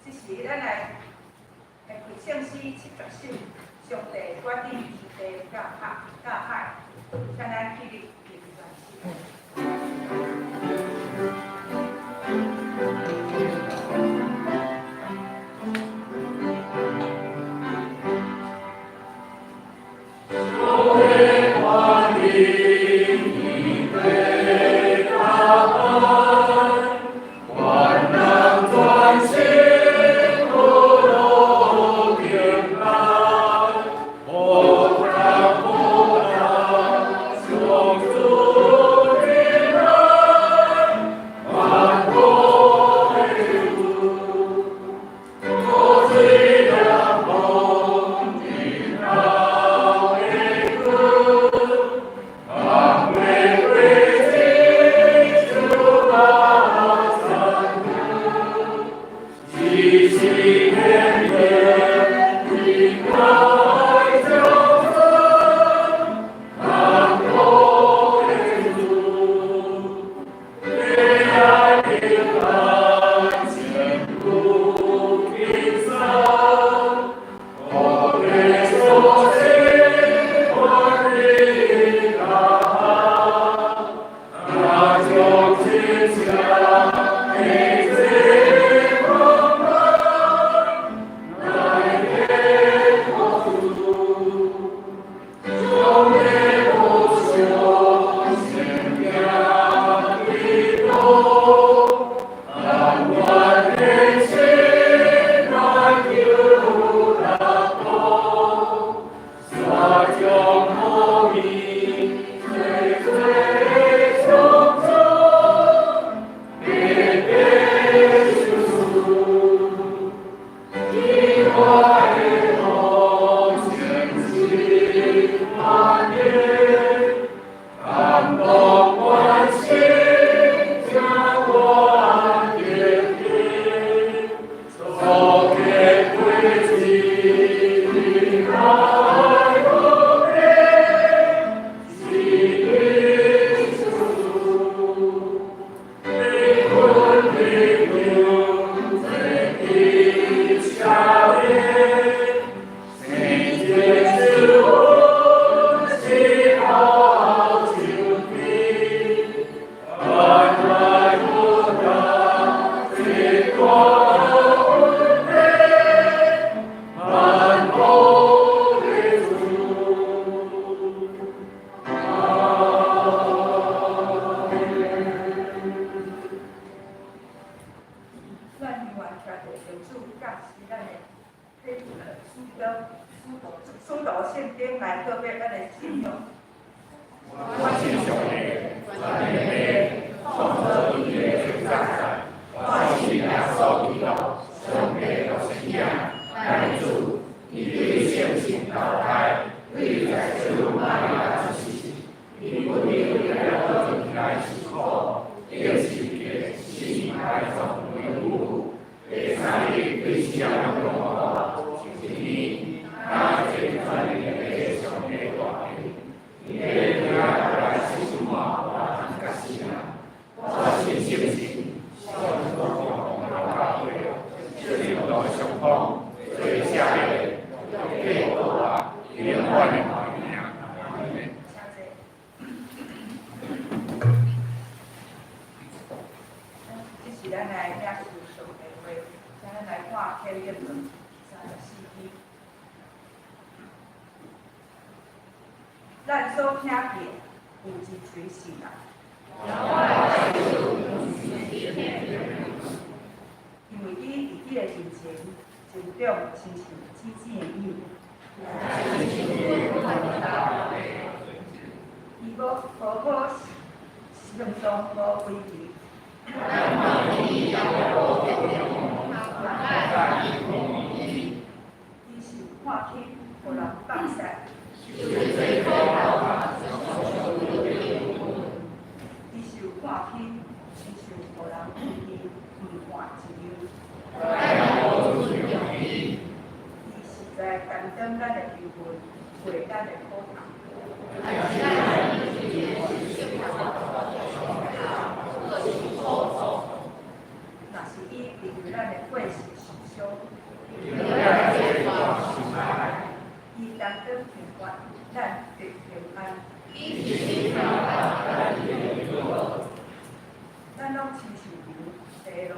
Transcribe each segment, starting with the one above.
这是咱来会圣诗70首，上帝决定天地甲海，向咱起立敬传诗。书读圣经来告别咱的信仰。我信上帝，全能的创造宇宙的主宰。我信耶稣基督，上帝的生命，咱主，伊对圣性投胎，对在主玛利亚之时，伊不离了进来是苦，也是给心爱中的路，第三日对相容化，就是你，那最全能的上帝大名，你的对爱来是什么？我很感谢啊！我信圣性，相互共同教会，就是道相通，最下面给我啊，连贯的话语啊。这是咱来领受上帝话，咱来看《箴言》34篇。咱所听见有一垂是人，因为伊伫伊的面前成长亲像姊姊的幼，伊无好好行动无规矩。伊是看起，互人放肆。伊是有看起，亲像互人伊看一样。伊实在担当咱的忧患，为咱的苦痛。若是伊以离为咱的过世受伤，以担当平安，咱得平安。咱拢亲像牛地路，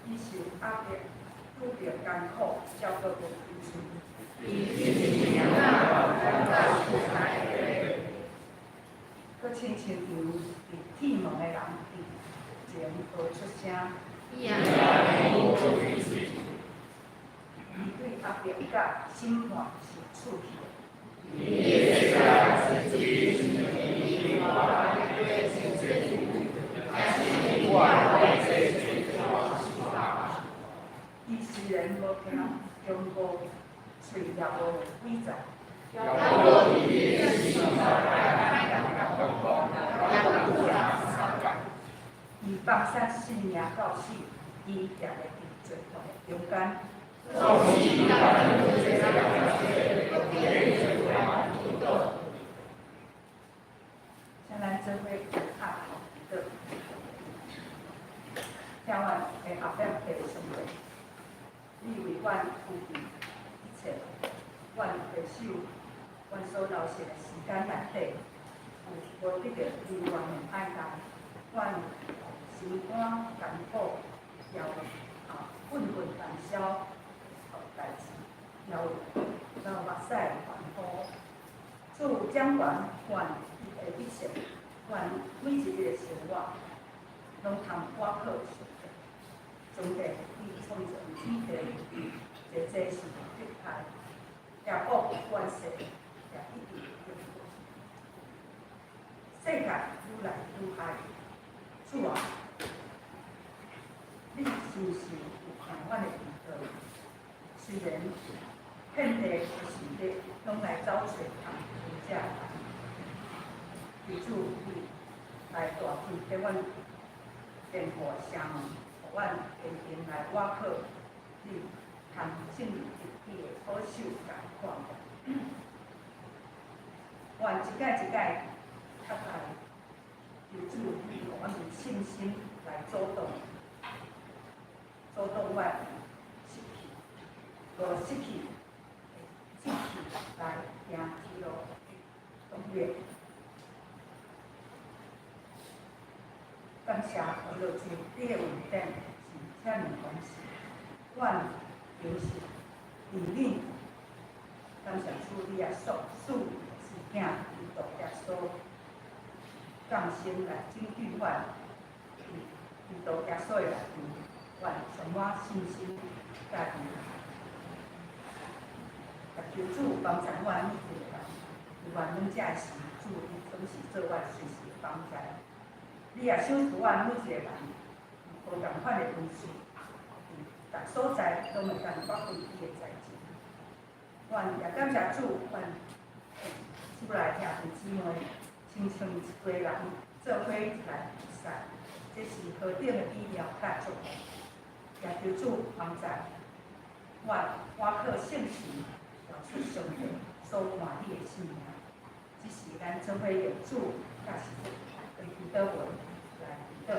伊受压力，拄着艰苦，照顾无支持。佮亲像牛伫铁门的人前无出声，伊对压力甲心烦是出去。伊虽然无听中国，嘴也无规则。伊放下性命到死，伊也会伫最大的勇敢。像咱做伙合作，听阮的后边的生活，你为阮付出一切，阮回首，阮所留下的时间内底，有无得到你原的爱戴，阮心肝艰苦，要愤愤燃烧，代志要目屎还呼。主掌管阮的一切，阮每一日的生活，拢通我靠受的。总地伊创造天地，这是必派，也恶关系，也一直永远。世界愈来愈歹，主啊，你是不是有看阮的遇到？虽然遍地的事物拢来找找他真正，求主你来大气给阮辩护声，互阮坚定来瓦靠你，通正如一己的好手共款。阮一届一届较来，求主你互阮有信心来主动阮失去，无失去。积极来行去路动员，感谢我落去你的稳定是遮尔关系，阮就是认领，感谢主你也所赐是囝伊度耶稣，降生来拯救阮，伊度耶稣的内面，阮充满信心甲力量。求主帮助阮每一个人，有愿阮遮的时，主你总是做阮随时的帮助。你也赏赐阮每一个人，无共款的恩赐，逐所在拢会当发挥伊的才情。阮也感谢主，阮出来兄弟姊妹，亲像一家人做伙来比赛，这是何等的美妙甲祝福！也求主帮助阮，我靠圣神。出上帝所看你的性命，只是咱做伙用主，也是用祈祷文来祈祷。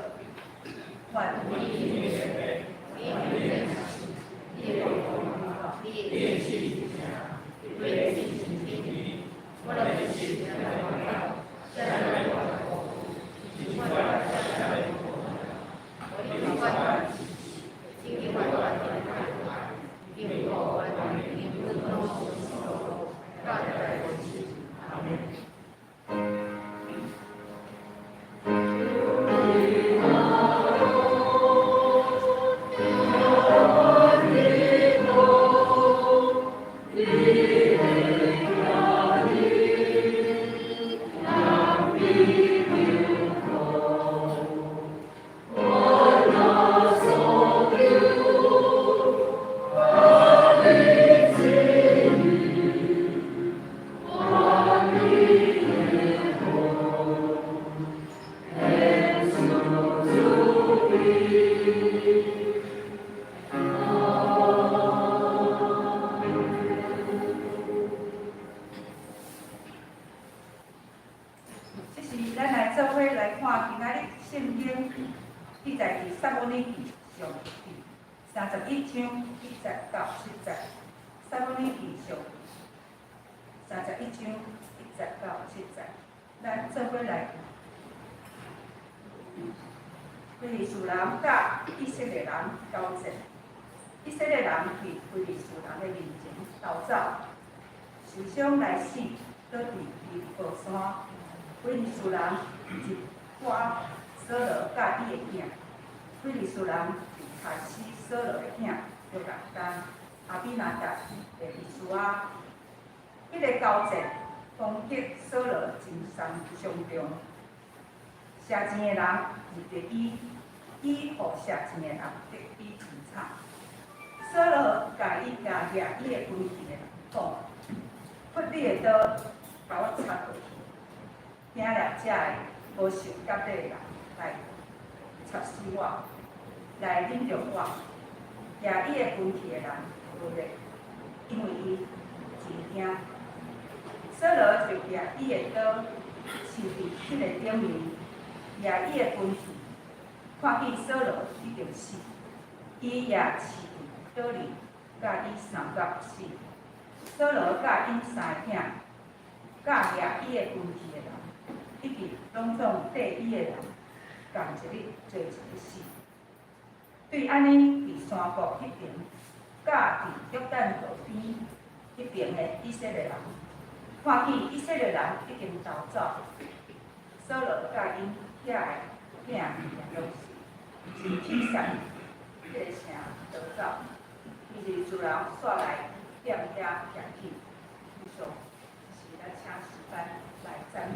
是咱来做伙来看今仔日圣经记载伫撒母耳记上第31章1节到7节。撒母耳记上31章1节到7节，咱做伙来。非利士人甲以色列人交战，以色列人伫非利士人的面前逃走，受伤来死，倒伫伊宝山。非利士人一抓扫罗甲伊的囝，非利士人杀死扫罗的囝，约拿单、阿比拿达、利比苏啊。迄个交战攻击扫罗真伤重，射箭的人是第伊互射箭的人得伊真惨。扫罗甲伊掠伊的军旗的人讲：不你的刀把我插落去。听了这的无受甲底的人来插死我，来领着我，掠伊的军旗的人无咧，因为伊真惊。扫罗就掠伊的刀，刺伫迄个顶面，掠伊的军旗，看见扫罗已经死，伊也刺伫倒里，甲伊相甲死。扫罗甲因三个囝，甲掠伊的军旗的人。一直拢总缀伊的人，共一日做一个死。对安尼，伫山谷迄边，甲伫约旦河边迄边的以色列人，看见以色列人已经逃走，扫罗甲因遐的囝也拢是真气散，迄个城逃走，伊是自人煞来踮遐徛起。以上是咱请诗班来赞美。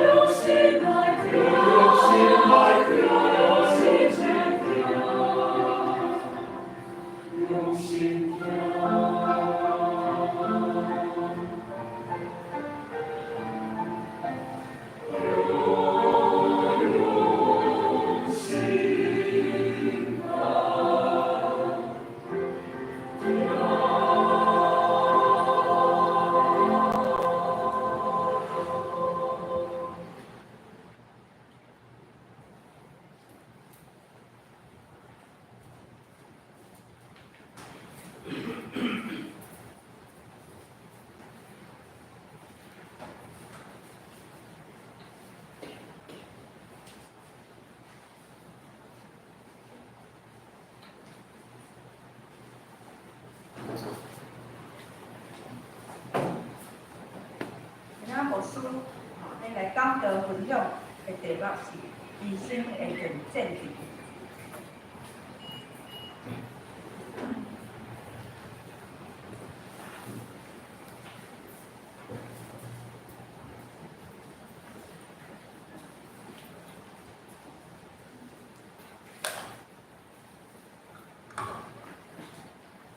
用心来跳。牧师你来讲道分享的题目是人生的决定。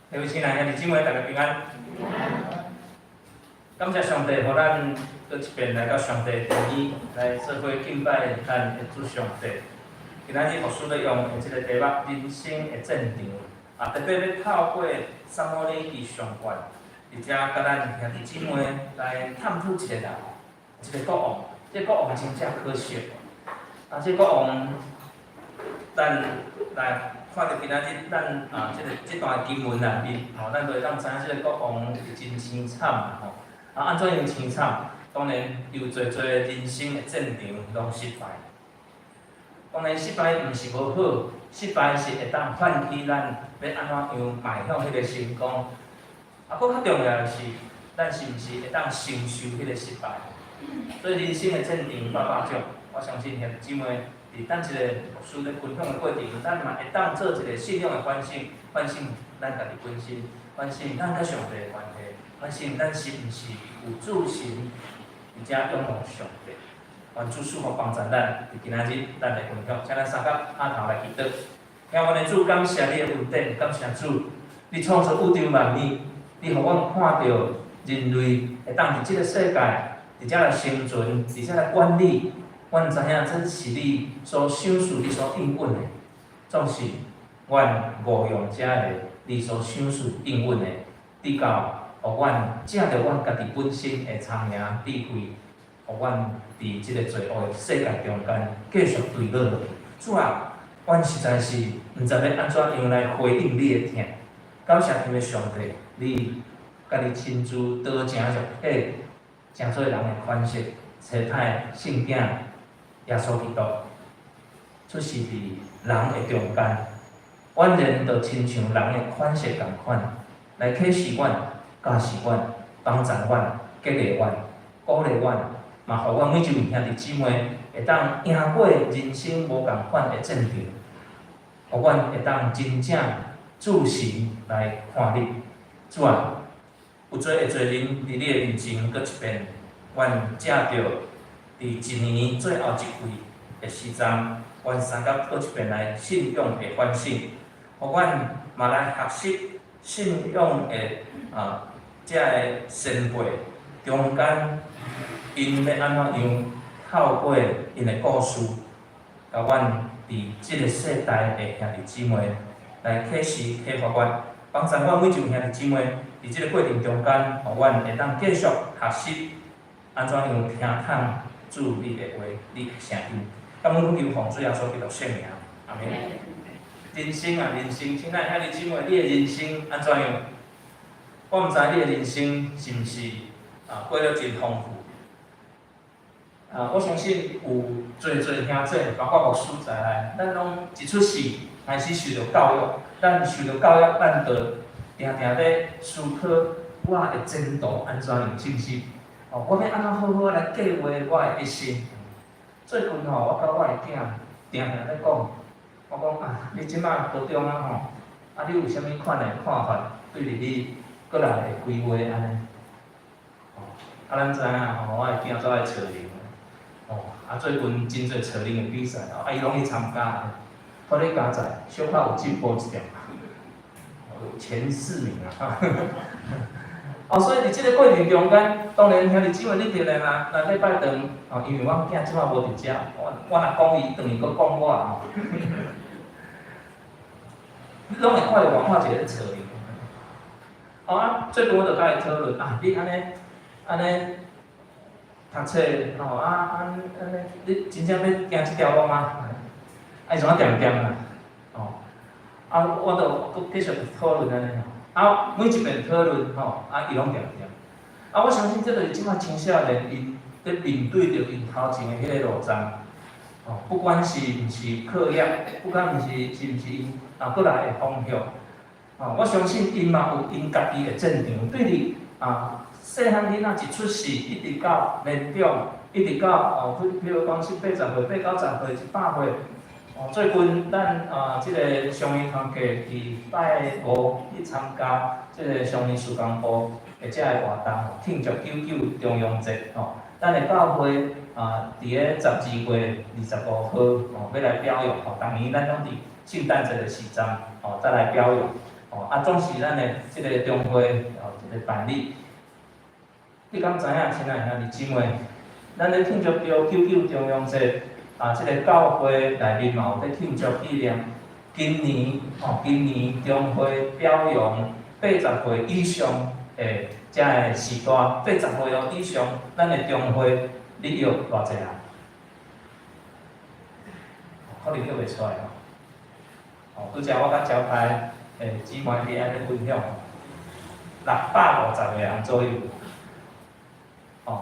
各位亲爱的弟兄姊妹，大家平安。感谢上帝，互咱搁一遍来到上帝殿里来做伙敬拜咱的主上帝。今仔日牧师要用即个题目人生的战场，特别要透过撒母耳记上卷，而且甲咱兄弟姊妹来探讨一下即个国王。这国王真正可惜，这国王，咱来。看到今仔日咱即段经文内面，咱就会当知影即个国王是真凄惨安怎样凄惨？当然有侪人生的战场拢失败。当然失败毋是无好，失败是会当唤起咱要安怎样迈向迄个成功。佫较重要的是，咱是毋是会当承受迄个失败？所以人生的战场百种，我相信兄弟姊妹。伫咱一个牧师咧分享的过程，咱嘛会当做一个信仰的反省，反省咱家己本身，反省咱甲上帝的关系，反省咱是毋是有主神，而且仰望上帝。愿主赐福帮助咱，伫今仔日咱来分享，请咱三甲下头来祈祷。听阮的主，感谢你的恩典，感谢主，你创造宇宙万物，你互阮看到人类会当伫即个世界，而且来生存，而且来管理。阮知影这是你所赏赐、你所应允的，总是阮误用者的，你所赏赐应允的，直到互阮借着阮家己本身的聪明智慧，互阮伫即个罪恶的世界中间继续对落去。主啊，阮实在是毋知要安怎样来回应你的疼。感谢你的上帝，你家己亲自道成肉体，成做人的款式，差派圣囝。耶稣基督出世伫人的中间，阮人就亲像人的款式共款，来启示阮、教示阮、帮助阮、激励阮、鼓励阮，嘛，互阮每一位兄弟姊妹会当赢过人生无共款的战场，互阮会当真正注神来看你。主啊，有做会做人伫你的面前，搁一遍，阮借着。伫一年最后一季的时阵，阮三甲搁一遍来信仰的反省，互阮嘛来学习信仰的遮个先辈中间，因要安怎样透过因的故事，甲阮伫即个世代的兄弟姊妹来启示启发阮，帮助阮每一位兄弟姊妹伫即个过程中间，互阮会当继续学习安怎样听从。主你的话，你的声音，感恩求奉主耶稣基督圣名，阿门。人生啊，人生，亲爱兄弟姊妹，你的人生安怎样？我毋知你的人生是毋是过了真丰富。我相信有侪兄弟，包括牧师在内，咱拢一出世开始受到教育，咱受到教育，咱就定定咧思考我的前途安怎样进行。我要安怎好好来计划我的一生。最近我甲我的囝定定咧讲，我讲你即摆高中你有啥物款的看法？对于你过来的规划安尼？咱知影我的囝做爱找人，最近真侪找人的比赛，伊拢去参加，托你加载，小可有进步一点，前4名所以伫即个过程中间，当然兄弟姊妹你定然若礼拜堂因为阮囝即摆无伫遮，我若讲伊，等于佫讲我你拢会看到我看一个找人。最近我就甲伊讨论你安尼读册安尼，你真正要行即条路吗？伊怎点点啦？我就佫继续讨论安尼。每一遍讨论伊拢点点。我相信这就是即摆青少年因咧面对着因头前的迄个路障，不管是毋是课业，不管是毋是因过来的方向，我相信因嘛有因家己的战场，对你细汉囡仔一出世，一直到年长，一直到比如讲是80岁、90岁、100岁。最近咱即个上义团契伫拜五去参加即个上义事工部的遮个活动，庆祝99中央节咱的教会伫个12月25号要来表扬逐年咱拢伫圣诞节的时阵再来表扬总是咱的即个中会一个办理。你敢知影，亲爱兄弟姊妹，咱咧庆祝着99中央节即个教会内面嘛有咧庆祝纪念。今年中会表扬80岁以上的遮个时代，80岁以上，咱的中会你约偌济人？可能约袂出来拄则我甲招牌姊妹伫安尼分享，650个人左右。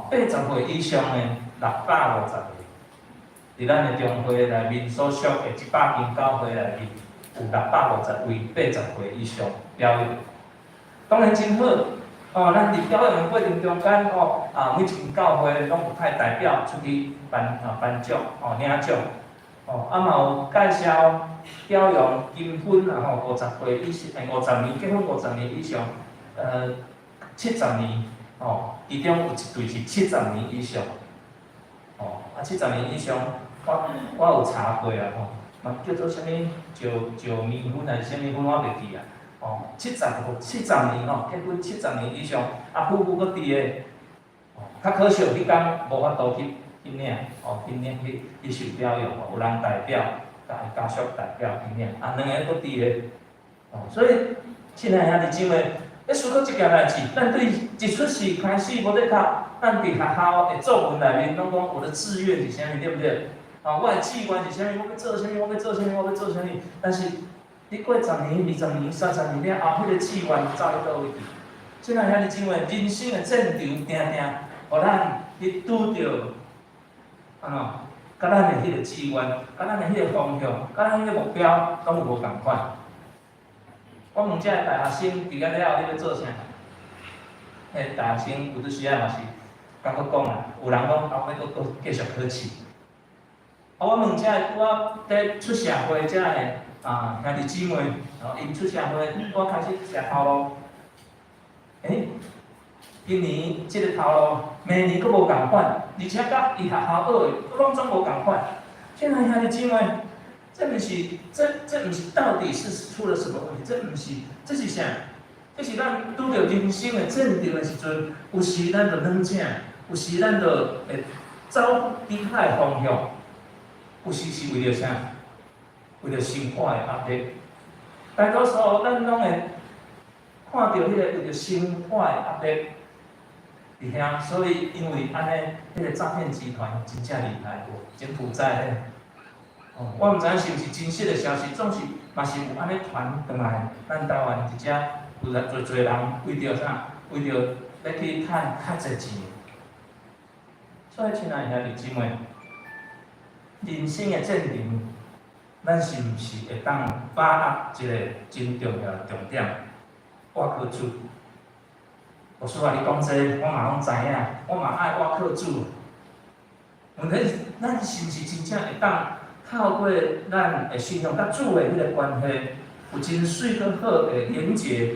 80岁以上的650个，伫咱的中会内面所属的100间教会内面，有650位80岁以上表扬。当然真好，咱伫表扬的过程中间每一间教会拢有派代表出去颁奖领奖嘛有介绍表扬金婚50岁以上，50年结婚50年以上，70年其中有一对是70年以上，70年以上，我有查过嘛叫做啥物石棉婚还是啥物婚，我袂记啊。70年结婚70年以上，夫妇搁伫个较可惜，迄天无法度去领去受表扬有人代表，家属代表去领，2个搁伫个所以，亲爱兄弟姊妹。要思考一件代志，咱对一出世开始无咧读，咱伫学校的作文内面拢讲我的志愿是啥物，对不对？我的志愿是啥物？我要做啥物？我要做啥物？我要做啥物？但是你过10年、20年、30年了后，迄个志愿走去倒位去？即个兄弟姊妹，人生的战场定定，互咱去拄着甲咱的迄个志愿，甲咱的迄个方向，甲咱迄个目标，拢有无共款？我问遮个大学生，毕业了后你要做啥？迄大学生有阵时嘛是甲我讲啦，有人讲后尾佫继续考试。我问遮个我伫出社会遮个兄弟姊妹，因出社会，我开始写头路。今年即个头路，明年佫无共款，而且甲伊学校学的，佫拢总无共款。现在兄弟姊妹。这不是到底是出了什么问题？这是啥？这是咱拄着人生的战场的时阵，有时咱就软正，有时咱就会走离开的方向，有时是为了啥？为了生活的压力。大多数咱拢会看到迄个为了生活的压力伫遐，所以因为安尼，迄个诈骗集团真正厉害，柬埔寨咧。我毋知影是毋是真实的消息，总是嘛是有安尼传转来，咱台湾一只有侪人为着啥？为着要去趁较侪钱。所以，亲爱兄弟姊妹，人生的战场，咱是毋是会当把握一个真重要的重点？我靠主，我说话你讲这我嘛拢知影，我嘛爱我靠主。问题是，咱是毋是真正会当？透过咱的信仰甲主的迄个关系，有真水搁好的连结。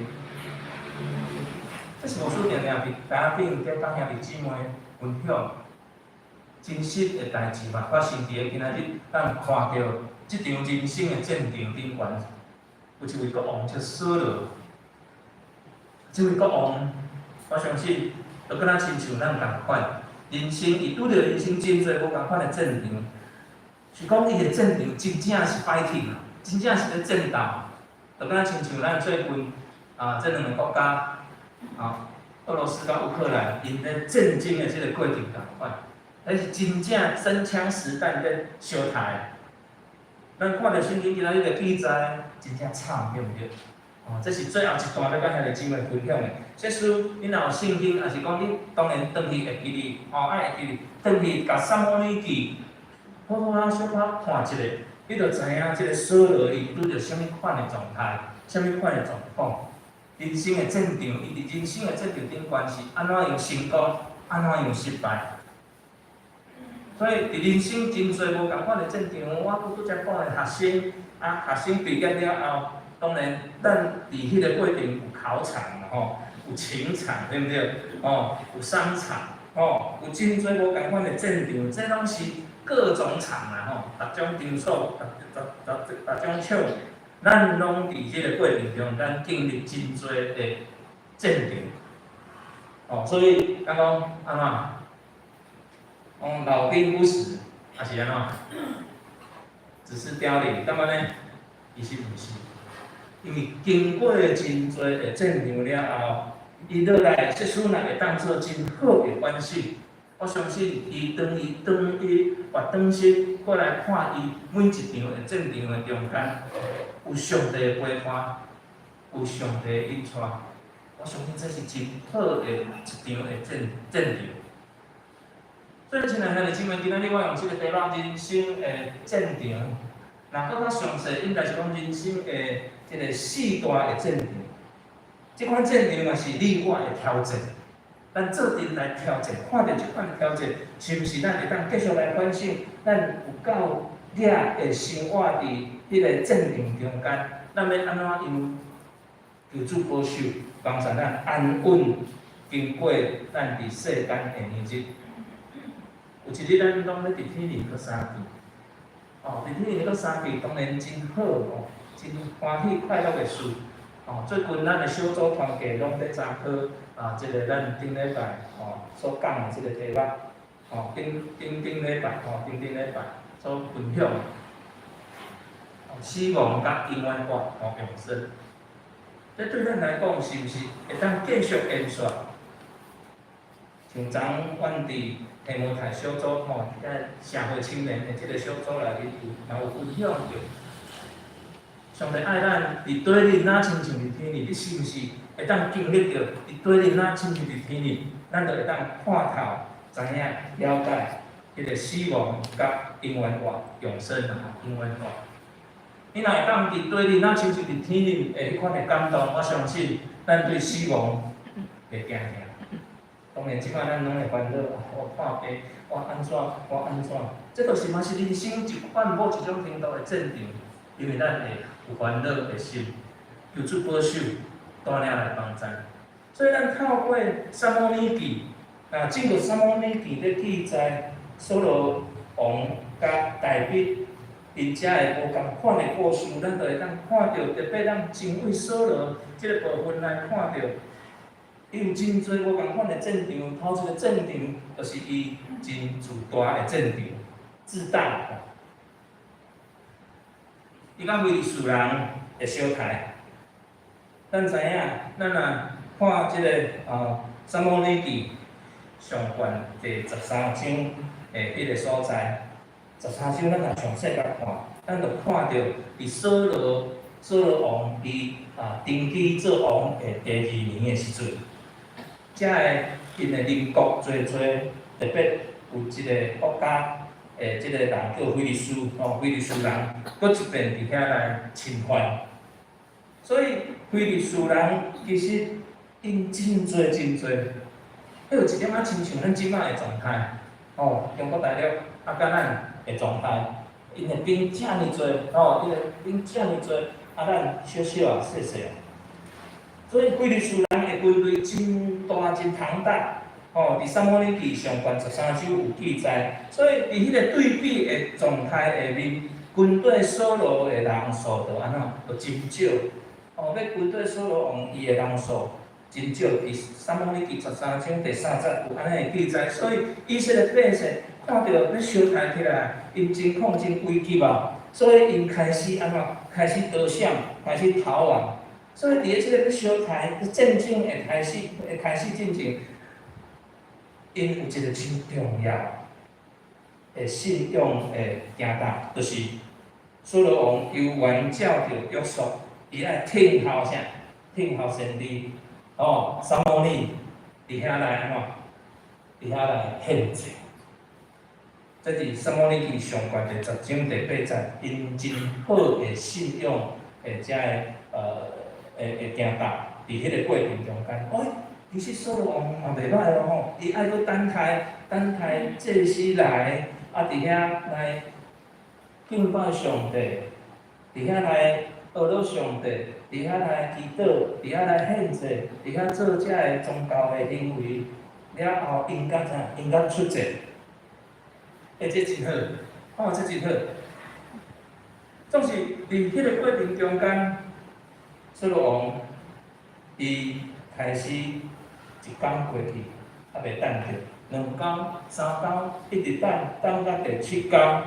这是无数定定伫台顶甲甲兄弟姊妹分享真实的代志嘛，发生伫个今仔日，咱看到即场人生的战场顶悬，有一位国王叫扫罗，这位国王，我相信就跟咱亲像咱共款，人生伊拄着人生真侪无共款的战场。是讲伊的战场真正是 fighting 真正是咧战斗，就敢亲像咱最近这两个国家俄罗斯甲乌克兰因咧战争的即个过程共款，迄是真正真枪实弹咧相杀。咱看到圣经今仔日的记载，真正惨，对毋对？这是最后一段要甲兄弟姊妹分享的。这书你若有圣经，也是讲你当然转去会记哩，爱会记哩，转去甲撒母耳记。好好小可看一下，你就知影即个扫罗伊拄着啥物款的状态，啥物款的状况。人生的战场，伊伫人生的战场顶关是安怎样成功，安怎样失败。所以伫人生真侪无共款的战场，我拄则讲的学生，学生毕业了后，当然咱伫迄个过程有考场嘛吼，有情场，对不对？有商场，有真侪无共款的战场，这拢是各种场啦吼，逐种场所，逐种场。咱拢伫即个过程中，咱经历真多的战场，所以咱讲安怎？老兵不死，还是安怎？只是凋零，干嘛呢？其实毋是，因为经过真多的战场了后，伊落来即使若会当做真好的关系，我相信伊活转身过来看伊每一场的战场的中间。有上帝的陪伴，有上帝的引带，我相信这是真好的一场的战场。所以，亲爱的姊妹，今仔日我用这个题目人生的战场，若搁较详细，应该是讲人生的这个四大的战场。这款战场嘛是你我的挑战，咱做阵来挑战，看到这款挑战，是毋是咱会当继续来反省，咱有够掠会生活伫迄个战场中间，咱要安怎样求主保守，帮助咱安稳经过咱伫世间的日子。有一日咱拢咧伫天里去相见，伫天里去相见，当然真好真欢喜快乐的事。最近咱的小组团契拢咧参考即个咱顶礼拜所讲的即个题目，顶礼拜所分享。死亡甲永远活永生，这对咱来讲是毋是会当继续延续？像昨阮伫提摩太小组在社会青年的即个小组内面有分享着，上帝爱咱伫对恁哪亲像伫天里，你是毋是会当经历着伫对恁哪亲像伫天里？咱就会当看透、知影、了解迄个死亡甲永远活永生永远活。你若会当伫对恁哪亲像伫天里的迄款的感动，我相信咱对死亡会惊。当然，即摆咱拢会烦恼，我看病，我安怎？这都是嘛是人生一款某一种程度的战场，因为咱会有烦恼的心，求主保守，带领来帮助。所以咱透过《撒母耳记》，进入《撒母耳记》咧记载扫罗王甲大卫。因遮的无共款的故事，咱就会当看到，特别咱真为扫罗即个部分来看到，伊有真侪无共款的战场。头一个战场就是伊真自大的战场，自大。伊甲非利士人的小台，咱知影，咱若看即个撒母耳记上卷第13章的迄个所在。13章，咱若详细甲看，咱就看到伫扫罗王伊登基做王的第2年的时阵，遮个因的邻国侪，特别有一个国家即个人叫非利士人，搁一遍伫遐来侵犯。所以非利士人其实因真侪，有一点亲像咱即摆的状态，中国大陆甲咱。的状态，因的兵遮尔多，因的兵遮尔多，咱小小细细，所以非利士人的军队真大真庞大，伫撒母耳记上卷13章有记载。所以伫迄个对比的状态下面，军队扫罗的人数就安怎，就真少。要军队扫罗王伊的人数真少，伫撒母耳记13章第3节有安尼的记载。所以以色列百姓。看到要烧台起来，因真恐真危急啊！所以因开始安怎？开始逃闪，开始逃亡。所以伫咧即个要烧台，战争会开始进行。因有一个真重要的信仰的行道，就是扫罗王由原照着约束，伊爱听候啥？听候先知，撒母耳伫遐来安怎？伫遐来献祭。这是《撒母耳记》上卷第10章第8节，因真好的信仰的遮个行道，伫迄个过程中间，其实所罗王嘛袂歹咯吼，伊爱搁等待祭司来，伫遐来敬拜上帝，伫遐来学了上帝，伫遐来祈祷，伫遐来献祭，伫遐做遮个宗教的行为，了后应该啥？应该出席。这真好，这真好。总是伫迄个过程中间，所罗王伊开始一天过去，袂等着，2天、3天，一直等到第7天，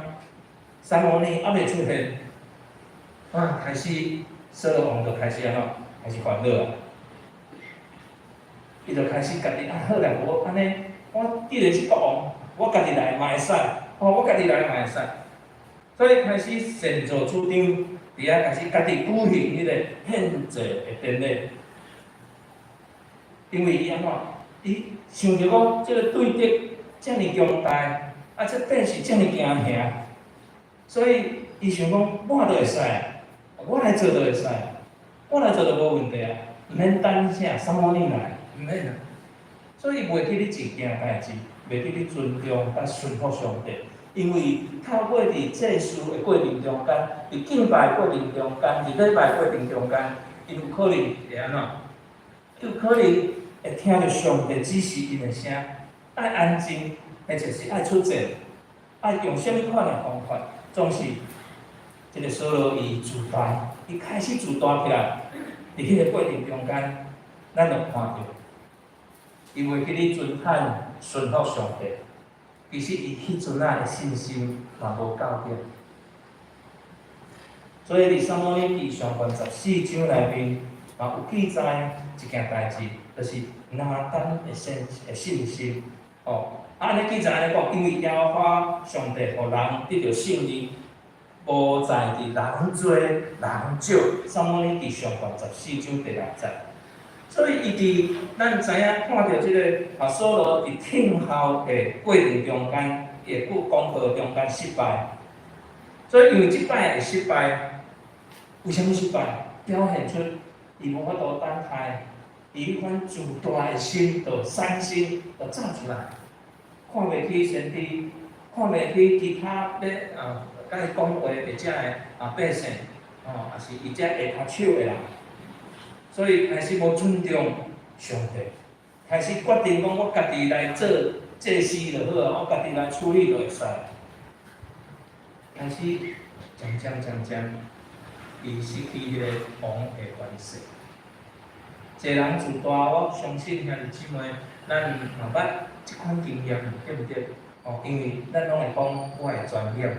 撒摩尼袂出现，开始所罗王就开始安怎？开始烦恼啊！伊就开始家己好啦，我安尼，我既然是国王，我家己来嘛会使，我家己来嘛会使。所以开始善做主张，伫遐开始家己举行迄个献祭的典礼。因为伊安怎？伊想着讲，即个对敌遮尔强大，这底是遮尔惊吓，所以伊想讲，我都会使，我来做就会使，我来做就无问题啊，毋免等啥撒摩尼来，毋免啊。所以袂去你一件代志，袂去你尊重甲顺服上帝，因为透过伫祭祀的过程中间，伫敬拜的过程中间，伫礼拜的过程中间，伊有可能会安怎？有可能会听到上帝指示因的声，爱安静，或者是爱出战，爱用什么款的方法，总是这个所罗伊自大，伊开始自大起来，伫迄个过程中间，咱就看到，伊袂去你尊坦顺服上帝，其实伊迄阵仔的信心嘛无够点。所以伫撒母耳记上关14章内面，嘛有记载一件代志，就是拿单的信心。安尼记载安尼讲，因为耶和华上帝互人得到胜利，无在伫人多人少。撒母耳记上关14章第6节。所以伊伫咱知影看到即个所罗伫听候的过程中间，也过功课中间失败。所以因为即摆的失败，为虾米失败？表现出伊无法度等待，伊迄款自大的心，就三心，就走出来，看袂起先知，看袂起其他甲伊讲话的遮个百姓，也是伊遮下骹手的人。所以开始无尊重上帝，开始决定讲我家己来做祭司就好啊，我家己来处理就会使。开始渐，伊失去迄个王的关系。一个人自大，我相信兄弟姊妹，咱嘛捌即款经验，对不对？因为咱拢会讲我的专业，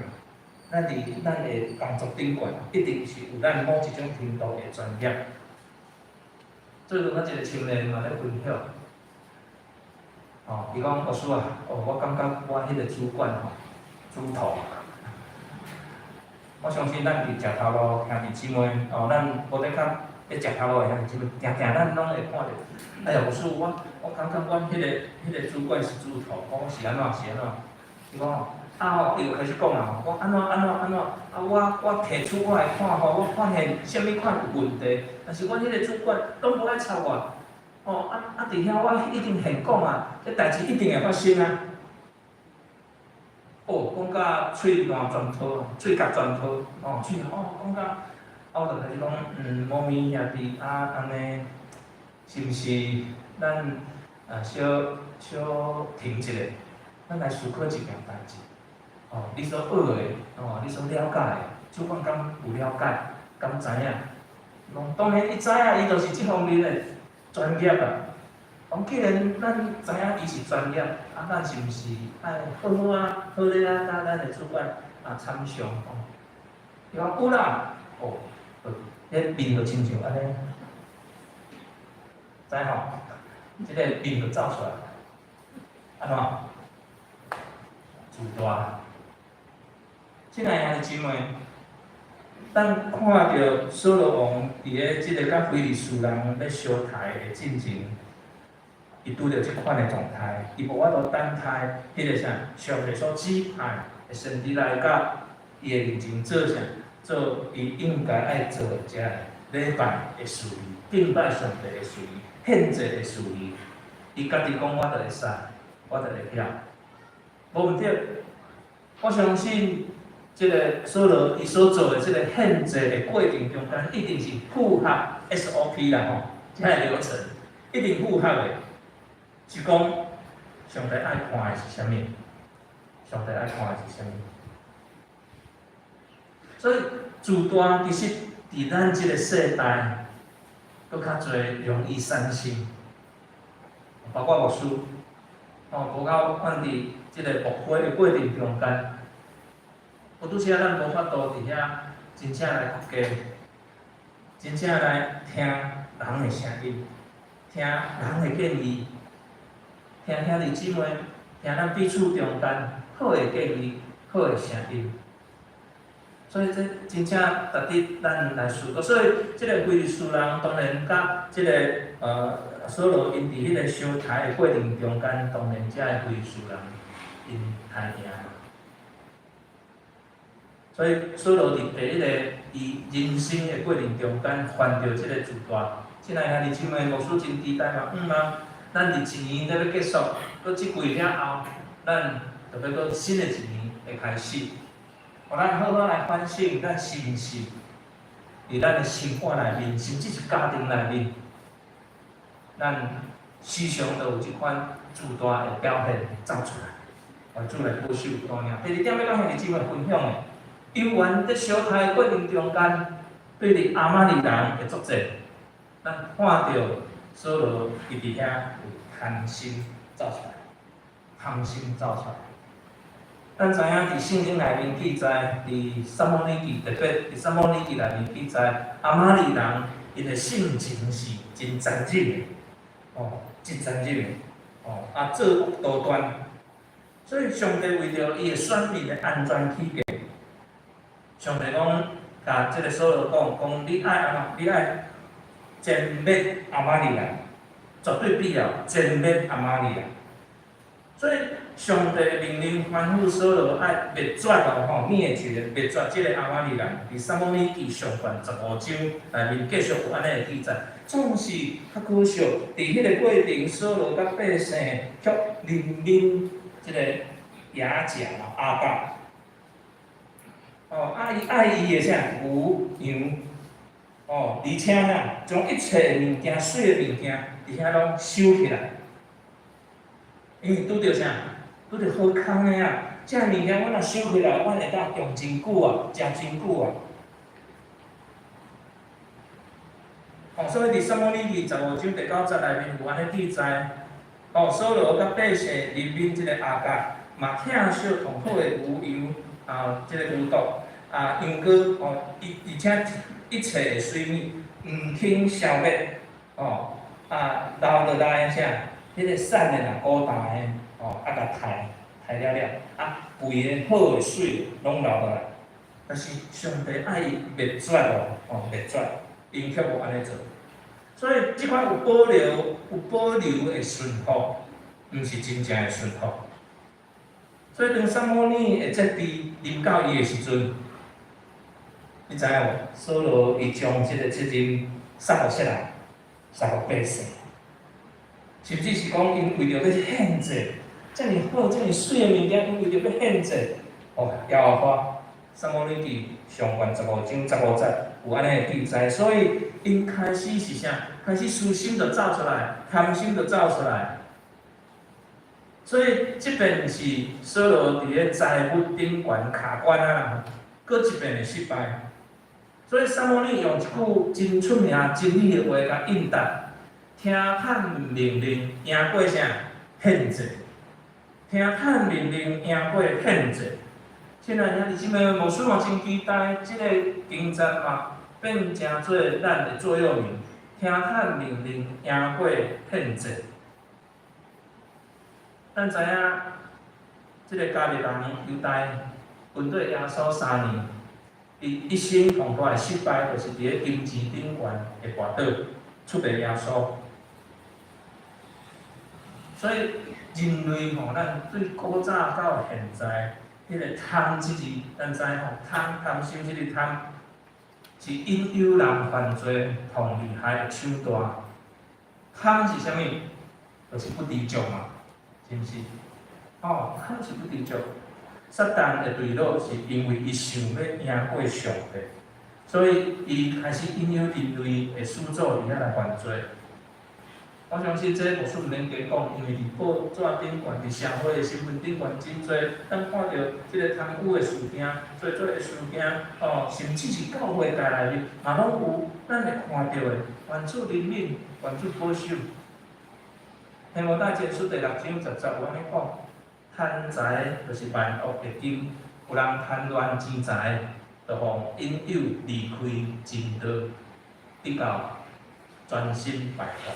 咱伫咱的工作顶悬，一定是有咱某一种程度的专业。最近咱一个青年嘛咧分享，伊讲老师啊，我感觉我迄个主管猪头。我相信咱伫食头路兄弟姊妹，咱无咧较咧食头路的兄弟姊妹，定咱拢会看到。哎呀，老师，我感觉阮迄个主管是猪头，我是安怎？伊讲伊就开始讲啦，我安怎，我提出我来看我发现什么款有问题，但是阮迄个主管拢无爱插我，伫遐我一定现讲啊，这代志一定会发生啊。讲甲喙烂全套，喙角全套，喙讲甲，我就开始讲，猫咪兄弟安尼，是毋是咱小停一下，咱来思考一件代志。你所学的，你所了解的，主管敢有了解，敢知影？当然伊知影，伊就是即方面的专业啊。既然咱知影伊是专业，咱是毋是爱好咧甲咱的主管参详？伊讲有啦，迄面就亲像安尼，知吼？即个面就走出来，安怎？自大。亲爱兄弟姊妹，咱看到所罗王伫咧即个甲非利士人咧相台的进程，伊拄着即款的状态，伊无法度等待迄个啥上帝所指派的先知来甲伊的面前做啥，做伊应该爱做的遮礼拜的事宜，敬拜上帝的事宜，献祭的事宜，伊家己讲我就会使，我就会晓，无问题。我相信，即个所罗伊所做的即个献祭的过程中间，一定是符合 SOP 啦吼，即个流程一定符合的。是讲上帝爱看的是啥物？上帝爱看的是啥物？所以自大其实伫咱即个世代，搁较侪容易伤心，包括牧师，无够款伫即个牧会的过程中间，有拄则咱无法度伫遐真正来服家，真正来听人的声音，听人的建议，听兄弟姊妹，听咱彼此中间好的建议、好的声音。所以这真正值得咱来思考。所以这个非利士人当然甲这个所罗因伫迄个相杀的过程中间，当然遮个非利士人因害赢。所以所罗伫第一个伊人生的过程中间犯着这个自大。亲爱兄弟姊妹，牧师真期待嘛，咱伫一年都要结束，搁即季了后，咱就要搁新的一年会开始。互咱好好来反省，咱是毋是伫咱的生活内面，甚至是家庭内面，咱时常都有即款自大的表现走出来。愿主来保守带领。第二点要甲兄弟姊妹分享的，犹原伫相杀的过程中间，对伫亚玛力人的作战，咱看到所罗伊伫遐有贪心走出来，贪心走出来。咱知影伫圣经内面记载，伫撒母耳记，特别伫撒母耳记内面记载，亚玛力人因的性情是真残忍的，真残忍的，作恶多端。所以上帝为着伊的选民的安全起见，上帝讲，甲即个所罗讲，你爱歼灭亚玛力人，绝对必要歼灭亚玛力人。所以上帝的命令吩咐所罗爱灭绝灭绝即个亚玛力人。伫撒母耳记上卷15章内面继续有安尼的记载。总是较可惜，伫迄个过程，所罗甲百姓却任命即个亚甲亚伯，爱伊的啥牛羊，而且呢，将一切物件、水的物件，伫遐拢收起来。因为拄着啥？拄着好康的啊！这物件我若收起来，我会当用真久啊，食真久啊。所以伫撒母耳记15章第9节内面有安尼记载，所罗甲百姓任命即个亚甲，嘛疼惜上好的牛羊即个牛犊羊羔而且一切的水米，毋轻消灭留落来啥？迄个瘦的啦、高大的甲刣了，肥的好的水拢留落来。但是上帝爱伊灭绝灭绝，因却无安尼做。所以即款有保留的顺服，毋是真正的顺服。所以当撒母耳的责备临到伊的时阵，你知影无？所罗伊将即个责任撒互谁人？撒互百姓。甚至是讲，因为着要献祭，遮尔好、遮尔水的物件，因为着要献祭，耶和华撒母耳记上卷15章15节有安尼的记载，所以因开始是啥？开始私心就走出来，贪心就走出来。所以即边是所罗伫咧财物顶悬卡关啊，搁一边的失败。所以撒母耳用一句真出名、真理的话甲应答。听喊命令赢过啥？献祭。听喊命令赢过献祭。亲爱兄弟姊妹，牧师嘛真期待即个经节嘛变成做咱的座右铭。听喊命令赢过献祭。咱知影，即个加利人犹大跟对耶稣3年，伊一生上大的失败，就是伫咧金钱顶悬会跋倒，出卖耶稣。所以人类咱对古早到现在，迄个贪即字，咱知贪心即个贪，是引诱人犯罪同厉害的手段。贪是啥物？就是不知足嘛，是毋是？贪是不知足。撒旦的对手是因为伊想要赢过上帝，所以伊开始引诱人类的始祖伫遐来犯罪。我相信这无需毋免加讲，因为伫报纸顶悬、伫社会的新闻顶悬真侪，咱看到即个贪污的事件、做的事件，甚至是教会界内面，嘛拢有咱会看到的，愿主怜悯，愿主保守。天无大前书第6章10节有安尼讲：贪财就是万恶的根，有人贪恋钱财，就互引诱离开正道，直到专心败坏。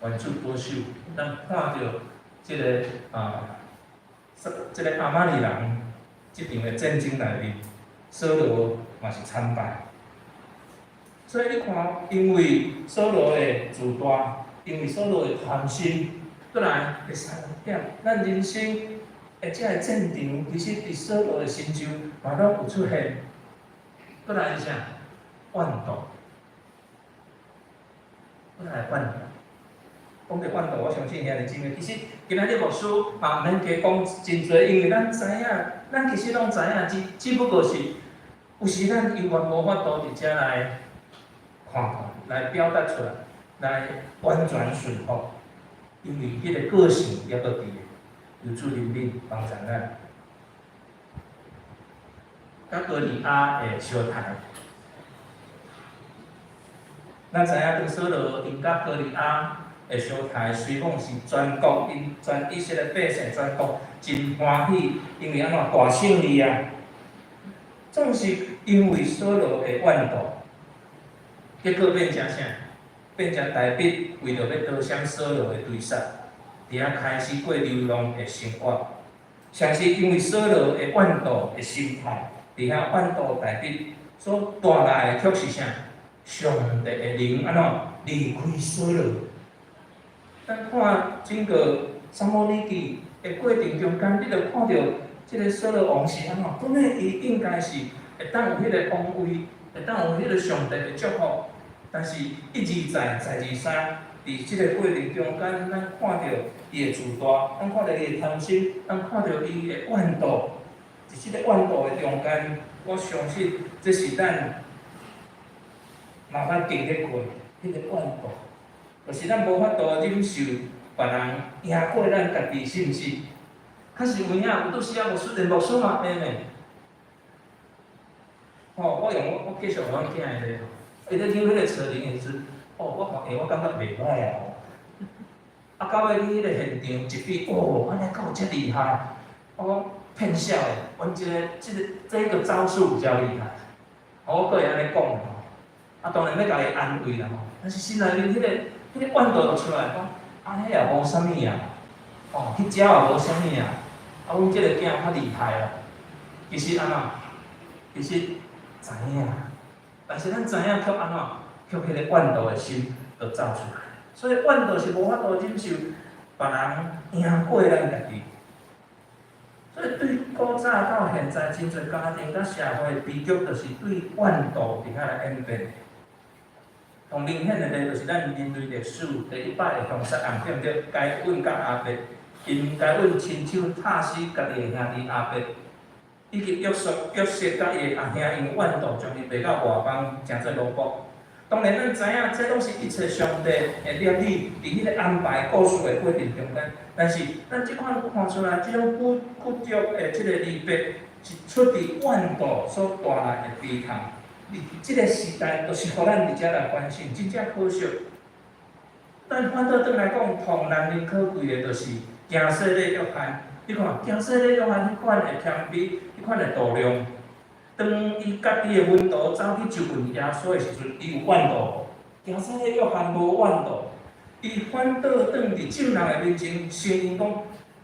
愿主保守，咱看到即个即个亚玛利人即场的战争内面，扫罗嘛是惨败。所以你看，因为扫罗的自大，因为扫罗的贪心，过来第三点，咱人生的这个战场，其实伫扫罗的身上嘛拢有出现。过来是啥？怨妒，过来怨妒。讲到怨妒，我相信遐尼真诶。其实今仔日牧师嘛，毋免加讲真侪，因为咱知影，咱其实拢知影，只不过是有时咱永远无法度伫遮来看看，来表达出来，来完全顺服，因为迄个个性还佫伫诶，有主怜悯帮助咱。甲哥利亚的相谈，咱知影当扫罗因甲哥利亚的相谈，虽讲是全国因全以色列百姓全国真欢喜，因为安怎大胜利啊！总是因为扫罗的怨妒，结果变成啥？变成大卫为着要夺闪扫罗的对杀，伫遐开始过流浪的生活。像是因为扫罗的怨妒的心态，伫遐怨妒大卫所带来的却是啥？上帝的灵安怎离开扫罗？咱看整个撒母耳记的过程中间，你着看到即个扫罗王是安怎？本来伊应该是会当有迄个王位，会当有迄个上帝的祝福，但是一而再，再而三，伫即个过程中间，咱看到伊的自大，咱看到伊的贪心，咱看到伊的怨妒，伫即个怨妒的中间，我相信这是咱慢慢经历过迄个怨妒。就是咱无法度忍受别人赢过咱家己，是毋是？确实有影，有拄时啊，牧师连牧师嘛变诶。我用我继续我囝诶咧，伊咧听迄个车铃的时阵，我看我感觉袂歹啊。到尾去迄个现场一比，安尼够遮厉害！我讲骗笑诶，阮这个招数比较厉害。我个会安尼讲吼，当然要家己安慰啦吼，但是心内面迄个怨妒就出来，讲迄也无啥物啊，迄只也无啥物啊，阮即个囝较厉害啊。其实安怎？其实知影，但是咱知影却安怎？却迄个怨妒的心就走出来。所以怨妒是无法度忍受别人赢过咱家己。所以对古早到现在，真侪家庭甲社会的悲剧，就是对怨妒伫遐来演变。同明显的咧，就是咱人类历史第100个凶杀案件，着该阮甲阿伯，因该阮亲手杀死家己的兄弟阿伯，以及约瑟甲伊的阿兄因怨妒将伊卖到外邦，成做奴仆。当然，咱知影这拢是一切上帝的律例，伫迄个安排故事的过程中间。但是，咱即款看出来，即种屈辱的即个离别，是出自怨妒所带来的悲痛。即个时代，就是互咱伫遮来反省，真正可惜。咱反倒转来讲，同难能可贵的，就是行洗礼约翰。你看，行洗礼约翰迄款的谦卑，迄款的度量。当伊家己的门徒走去质问耶稣的时阵，伊有怨妒。行洗礼约翰无怨妒，伊反倒转伫众人的面前承认讲，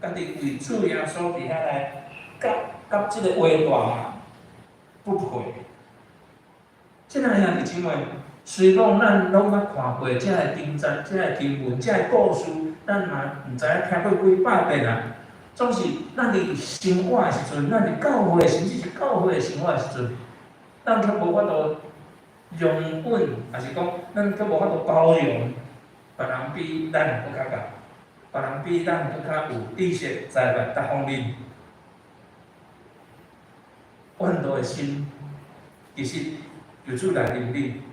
家己为主耶稣伫遐来甲即个话大嘛不配。即个兄弟姊妹，虽讲咱拢捌看过遮个经节、遮个经文、遮个故事，咱嘛毋知影听过几百遍啊。总是咱伫生活的时阵，咱伫教会，甚至是教会的生活的时阵，咱却无法度容忍，也是讲咱佫无法度包容别人比咱佫较高，别人比咱佫较有知识、才华、各方面。怨妒的心，其实有主来引领。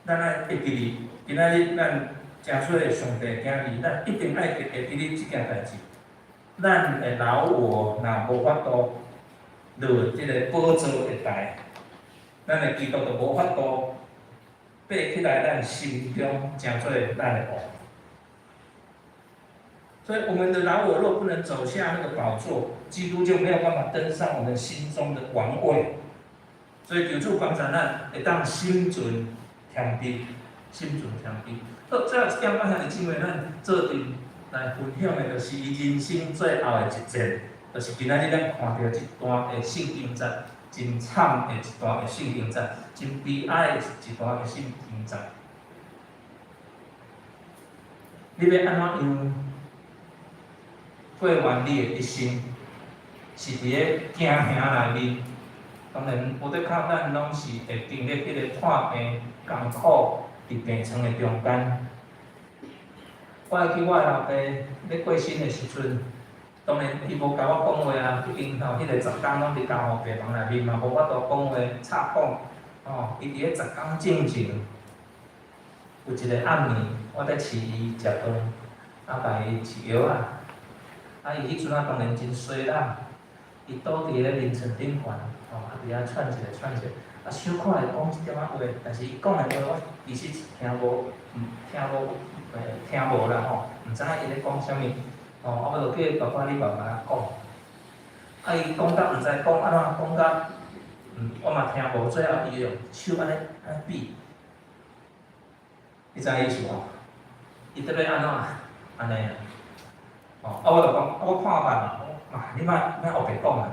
咱爱会记哩，今仔日咱真做上帝囝儿，咱一定爱会记哩即件代志。咱的老我若无法度落即个宝座的台，咱的基督就无法度爬起来咱心中真做咱的王。所以我们的老我若不能走下那个宝座，基督就没有办法登上我们心中的王位。所以求主帮助咱会当心存谦卑，心存谦卑。好，最后一点，咱兄弟姊妹，咱做阵来分享的，就是伊人生最后的一节，就是今仔日咱看到一段的圣经节，真惨的一段的圣经节，真悲哀的一段的圣经节。你要安怎样过完你的一生？是伫咧惊吓内面，当然有得靠咱拢是会经历迄个破病、艰苦伫病床的中间。我会记我的老爸咧过身的时阵，当然伊无甲我讲话啊，毕竟吼迄个10天拢伫家务病房内面嘛，无法度讲话插讲。哦，伊伫咧10天正前，有一个暗暝，我伫饲伊食饭，甲伊饲药啊。伊迄阵当然真衰啦，伊倒伫咧眠床顶悬，伫遐喘一下，小可会讲一点仔话，但是伊讲的话我其实听无啦吼，毋知影伊咧讲啥物，我就叫爸爸你慢慢讲。伊讲到毋知讲安怎讲到，我嘛听无，最后伊用手安尼比，你知影意思无？伊得要安怎安尼？我就讲，我看办你莫后白讲啊！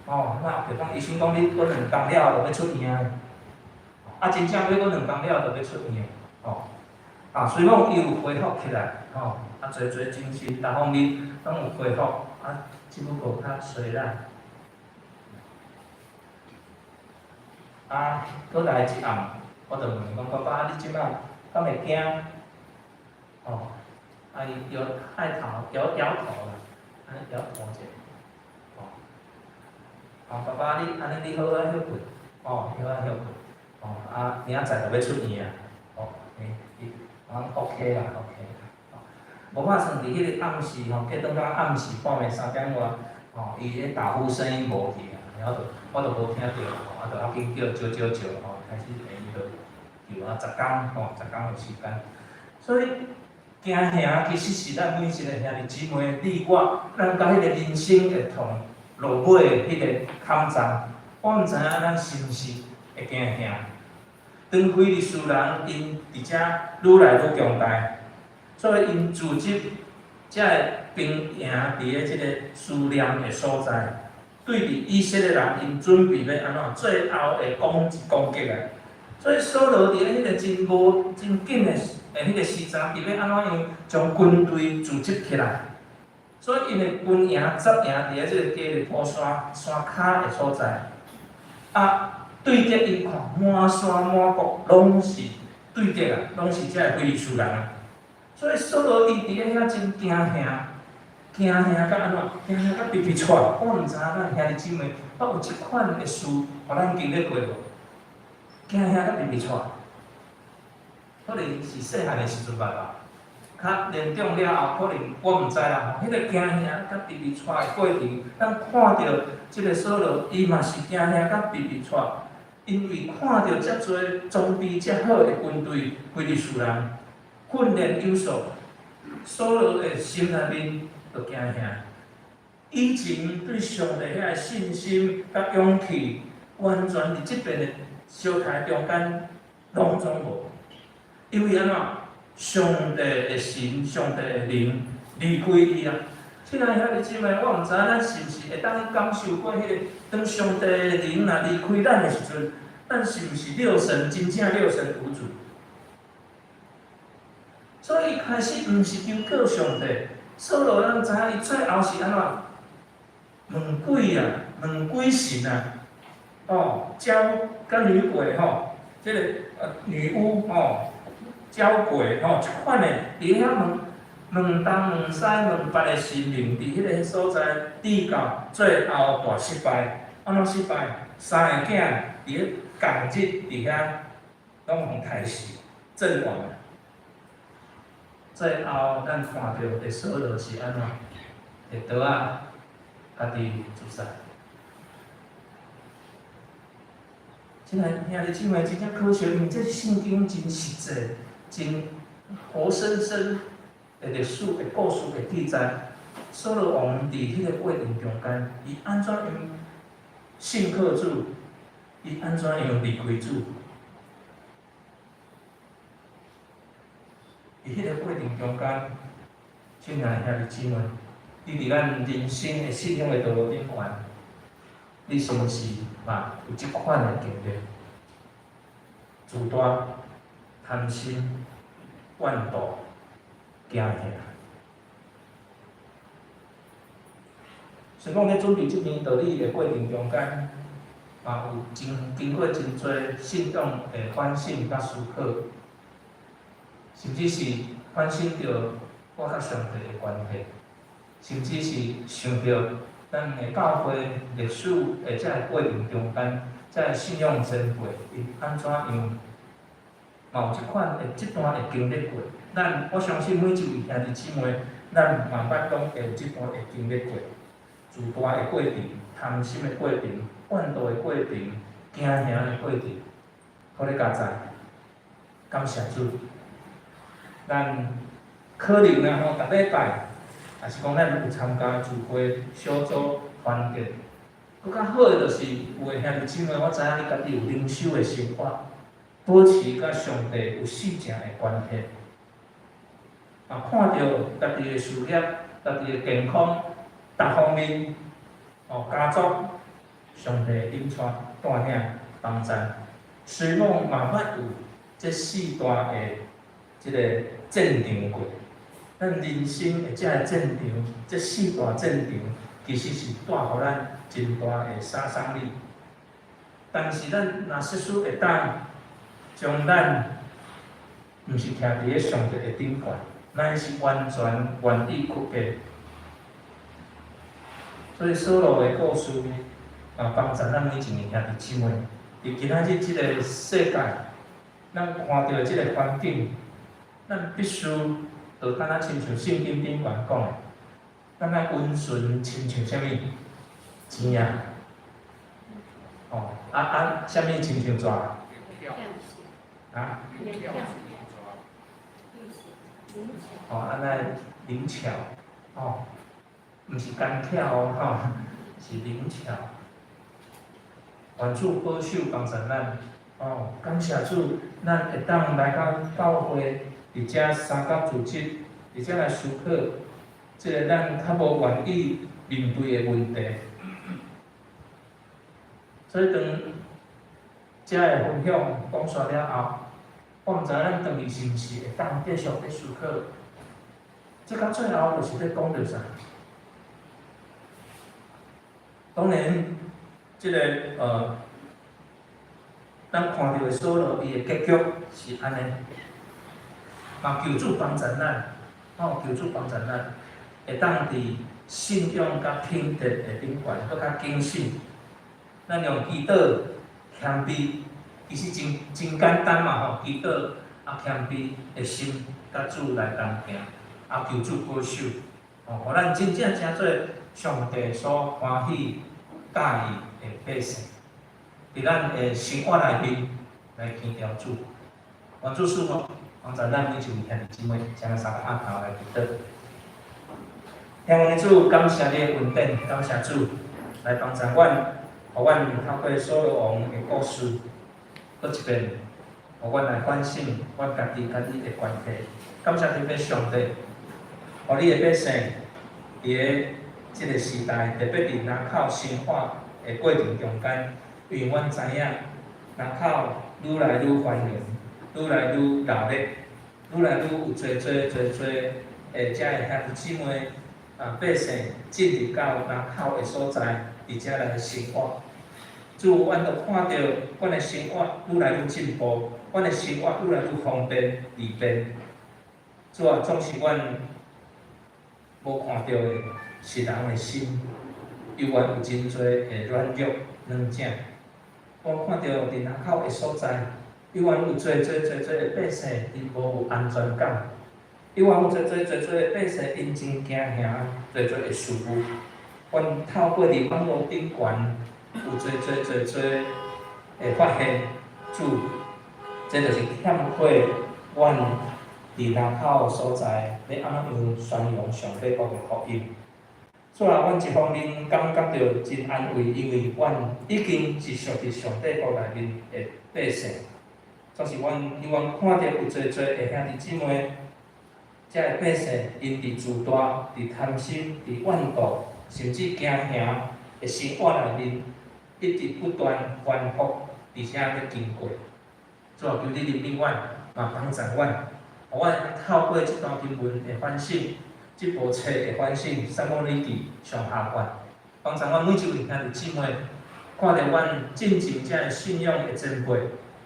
莫后白讲，医生讲你过2工了就要出院啊！真正要过2工了就要出院虽讲伊有恢复起来侪精神各方面拢有恢复只不过较衰啦。搁来一暗，我就问讲爸爸，你即摆敢会惊？伊摇头啦，安尼摇头者，爸爸你安尼你好好休困，好好休困，明仔载就要出院OK 啦 OK 啦，无法算伫迄个暗时计当到暗时半暝3点外，伊咧打呼声音无去然后我就无听到就要紧叫开始伊就叫10天的时间，所以。惊吓其实是咱每一个兄弟姊妹，你我，咱甲迄个人生会痛落尾的迄个坎站，我毋知影咱是毋是会惊吓。当非利士人因伫遮愈来愈强大，所以因组织遮个兵营伫咧即个思念的所在，对伫以色列人因准备要安怎最后的攻击啊！所以扫罗伫咧迄个真紧的。迄个时阵，伊要安怎样将军队组织起来？所以因的军营扎营伫咧即个加利坡山骹的所在，对敌因看满山满谷拢是对敌啊，拢是遮个非利士人啊。所以扫罗伊伫咧遐真惊吓甲安怎？惊吓甲逼逼喘。我毋知影咱兄弟姊妹，有一款的事，互咱经历过无？惊吓甲逼逼喘。可能是细汉的时阵吧，较严重了后，可能我毋知啦。迄个惊吓甲逼逼喘的过程，咱看到即个扫罗，伊嘛是惊吓甲逼逼喘，因为看到遮侪装备遮好的军队，非利士人训练有素，扫罗的心内面就惊吓。以前对上帝遐个信心甲勇气，完全伫即边的小台中间拢总无。因为安怎？上帝的神、上帝的灵离开伊啊！亲爱兄弟姊妹，我毋知影咱是毋是会当感受过迄个当上帝的灵若离开咱的时阵，咱是毋是六神真正六神无主？所以一开始毋是求告上帝，扫罗咱知影伊最后是安怎？问鬼啊，问鬼神啊！交甲女鬼即个女巫交鬼即款的，伫遐问东问西问别个神灵，伫迄个所在地到最后大失败，安怎失败？三个囝伫咧共日伫遐拢互杀死，阵亡。最后咱看到的所罗是安怎？摕刀啊，家己自杀。真系兄弟姊妹，真正可惜，因为这圣经真实际、真活生生的历史的故事的记载。所罗王伫迄个过程中间，伊安怎样信靠主，伊安怎样离开主？伫迄个过程中间，亲爱兄弟姊妹，你伫咱人生的信仰的道路顶悬，你是毋是嘛有即款的经历？自大、贪心、怨妒、惊吓。所以讲，咧准备即篇道理的过程中间，嘛有经过真侪信仰的反省甲思考，甚至是反省着我甲上帝的关系，甚至是想着咱的教会历史的这个过程中间，这个信仰生活，伊安怎样嘛有即款的即段的经历过。我相信每一位兄弟姊妹，咱嘛捌拢会有即段的经历过。自大的过程、贪心的过程、怨妒的过程、惊吓的过程，好咧加载，感谢主。咱可能逐礼拜，也是讲咱有参加聚会、小组、团结，佫较好的就是有的兄弟姊妹，我知影你家己有灵修的生活，保持甲上帝有细正的关系，看到家己的事业、家己的健康。各方面，家族、上帝领带领帮赞，虽然嘛捌有这四大的这个战场过，咱人生的这个战场，这四大战场其实是带予咱真大的杀伤力。但是咱若实施会当将咱，毋是徛伫咧上帝的顶悬，咱是完全愿意屈服。所以所罗的故事，帮助咱每一位兄弟姊妹，伫今仔日即个世界，咱看到即个环境，咱必须就敢若亲像圣经顶悬讲的，咱爱温顺，亲像啥物钱啊？啥物亲像怎？安尼灵巧，毋是干巧是灵巧。愿主保守帮助咱，感谢主，咱会当来到教会，伫遮三角组织，伫遮来思考，即个咱较无愿意面对的问题。所以当遮个分享讲煞了后，我毋知影咱当日是毋是会当继续咧思考，即到最后就是咧讲着啥？当然，即个咱看到的所罗伊的结局是安尼，嘛求主帮助咱，求主帮助咱，会当伫信仰甲品德的顶悬，搁较谨慎。咱用祈祷、谦卑，其实真简单嘛祈祷谦卑的心，甲主来同行，求主保守，互咱真正做上帝所欢喜、喜意的百姓，伫咱的生活内面来见调主。愿主赐福，帮助咱每一位兄弟姊妹，将三个暗头来祈祷。天父的主，感谢你的恩典，感谢主来帮助阮，互阮透过所罗王的故事，搁一遍，互阮来反省阮家己甲你的关系。感谢你，上帝，互你的百姓伫个即个时代，特别伫人口生活的过程中间，因为阮知影人口愈来愈繁荣，愈来愈热烈，愈来愈有侪的遮个兄弟姊妹百姓进入到人口的所在，伫遮来生活。主，阮着看到阮的生活愈来愈进步，阮的生活愈来愈方便利便。主啊，总是阮无看到的是人的心，犹原有真侪的软弱软正。我看到伫人口的所在，犹原有侪的百姓因无有安全感，犹原有侪的百姓因真惊吓，侪的事务。阮透过伫网络顶悬，有侪会发现，主，这就是欠缺阮伫人口所在，要安怎样宣扬上帝国的福音。所以，阮一方面感觉到真安慰，因为阮已经是属伫上帝国内面的百姓。总是阮希望看到有侪的兄弟姊妹，遮的百姓因伫自大、伫贪心、伫怨妒，甚至惊吓的生活内面，一直不断反复，而且要经过。主啊，求你怜悯阮，嘛帮助阮，互阮透过即段经文的反省。即部册的反省，撒母耳记上下卷，帮助阮每一位兄弟姊妹，看到阮进前遮个信仰的前辈，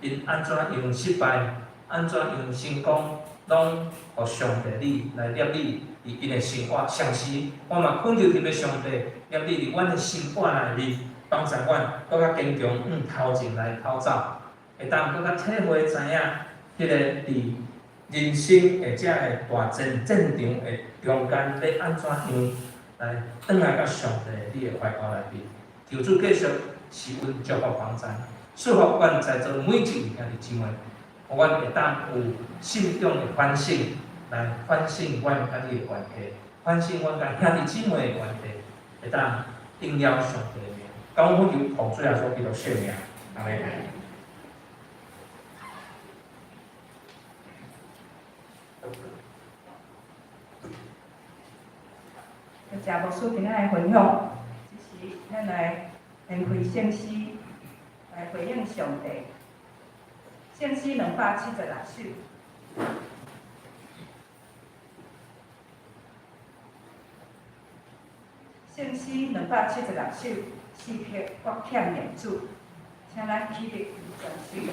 因安怎用失败，安怎用成功，拢互上帝你来立你伫因的生活。上时，我嘛恳求伫要上帝立你伫阮的生活内面，帮助阮更较坚强，头前来跑走，会当更较体会知影，迄个伫人生的遮个大战场的中间，要安怎样来转来到上帝你的怀抱内面？求主继续赐阮祝福帮助，祝福阮在座每一位兄弟姊妹，互阮会当有心中的反省，来反省阮甲你的关系，反省阮甲兄弟姊妹的关系，会当应了上帝的名。感恩求奉主耶稣基督圣名，阿门。谢牧师今仔的分享，即是咱来献开圣诗，来回应上帝。圣诗276首，圣诗276首，诗篇国欠念主，请咱起立专心。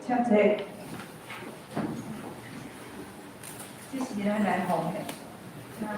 请坐。这是咱来奉的，请来。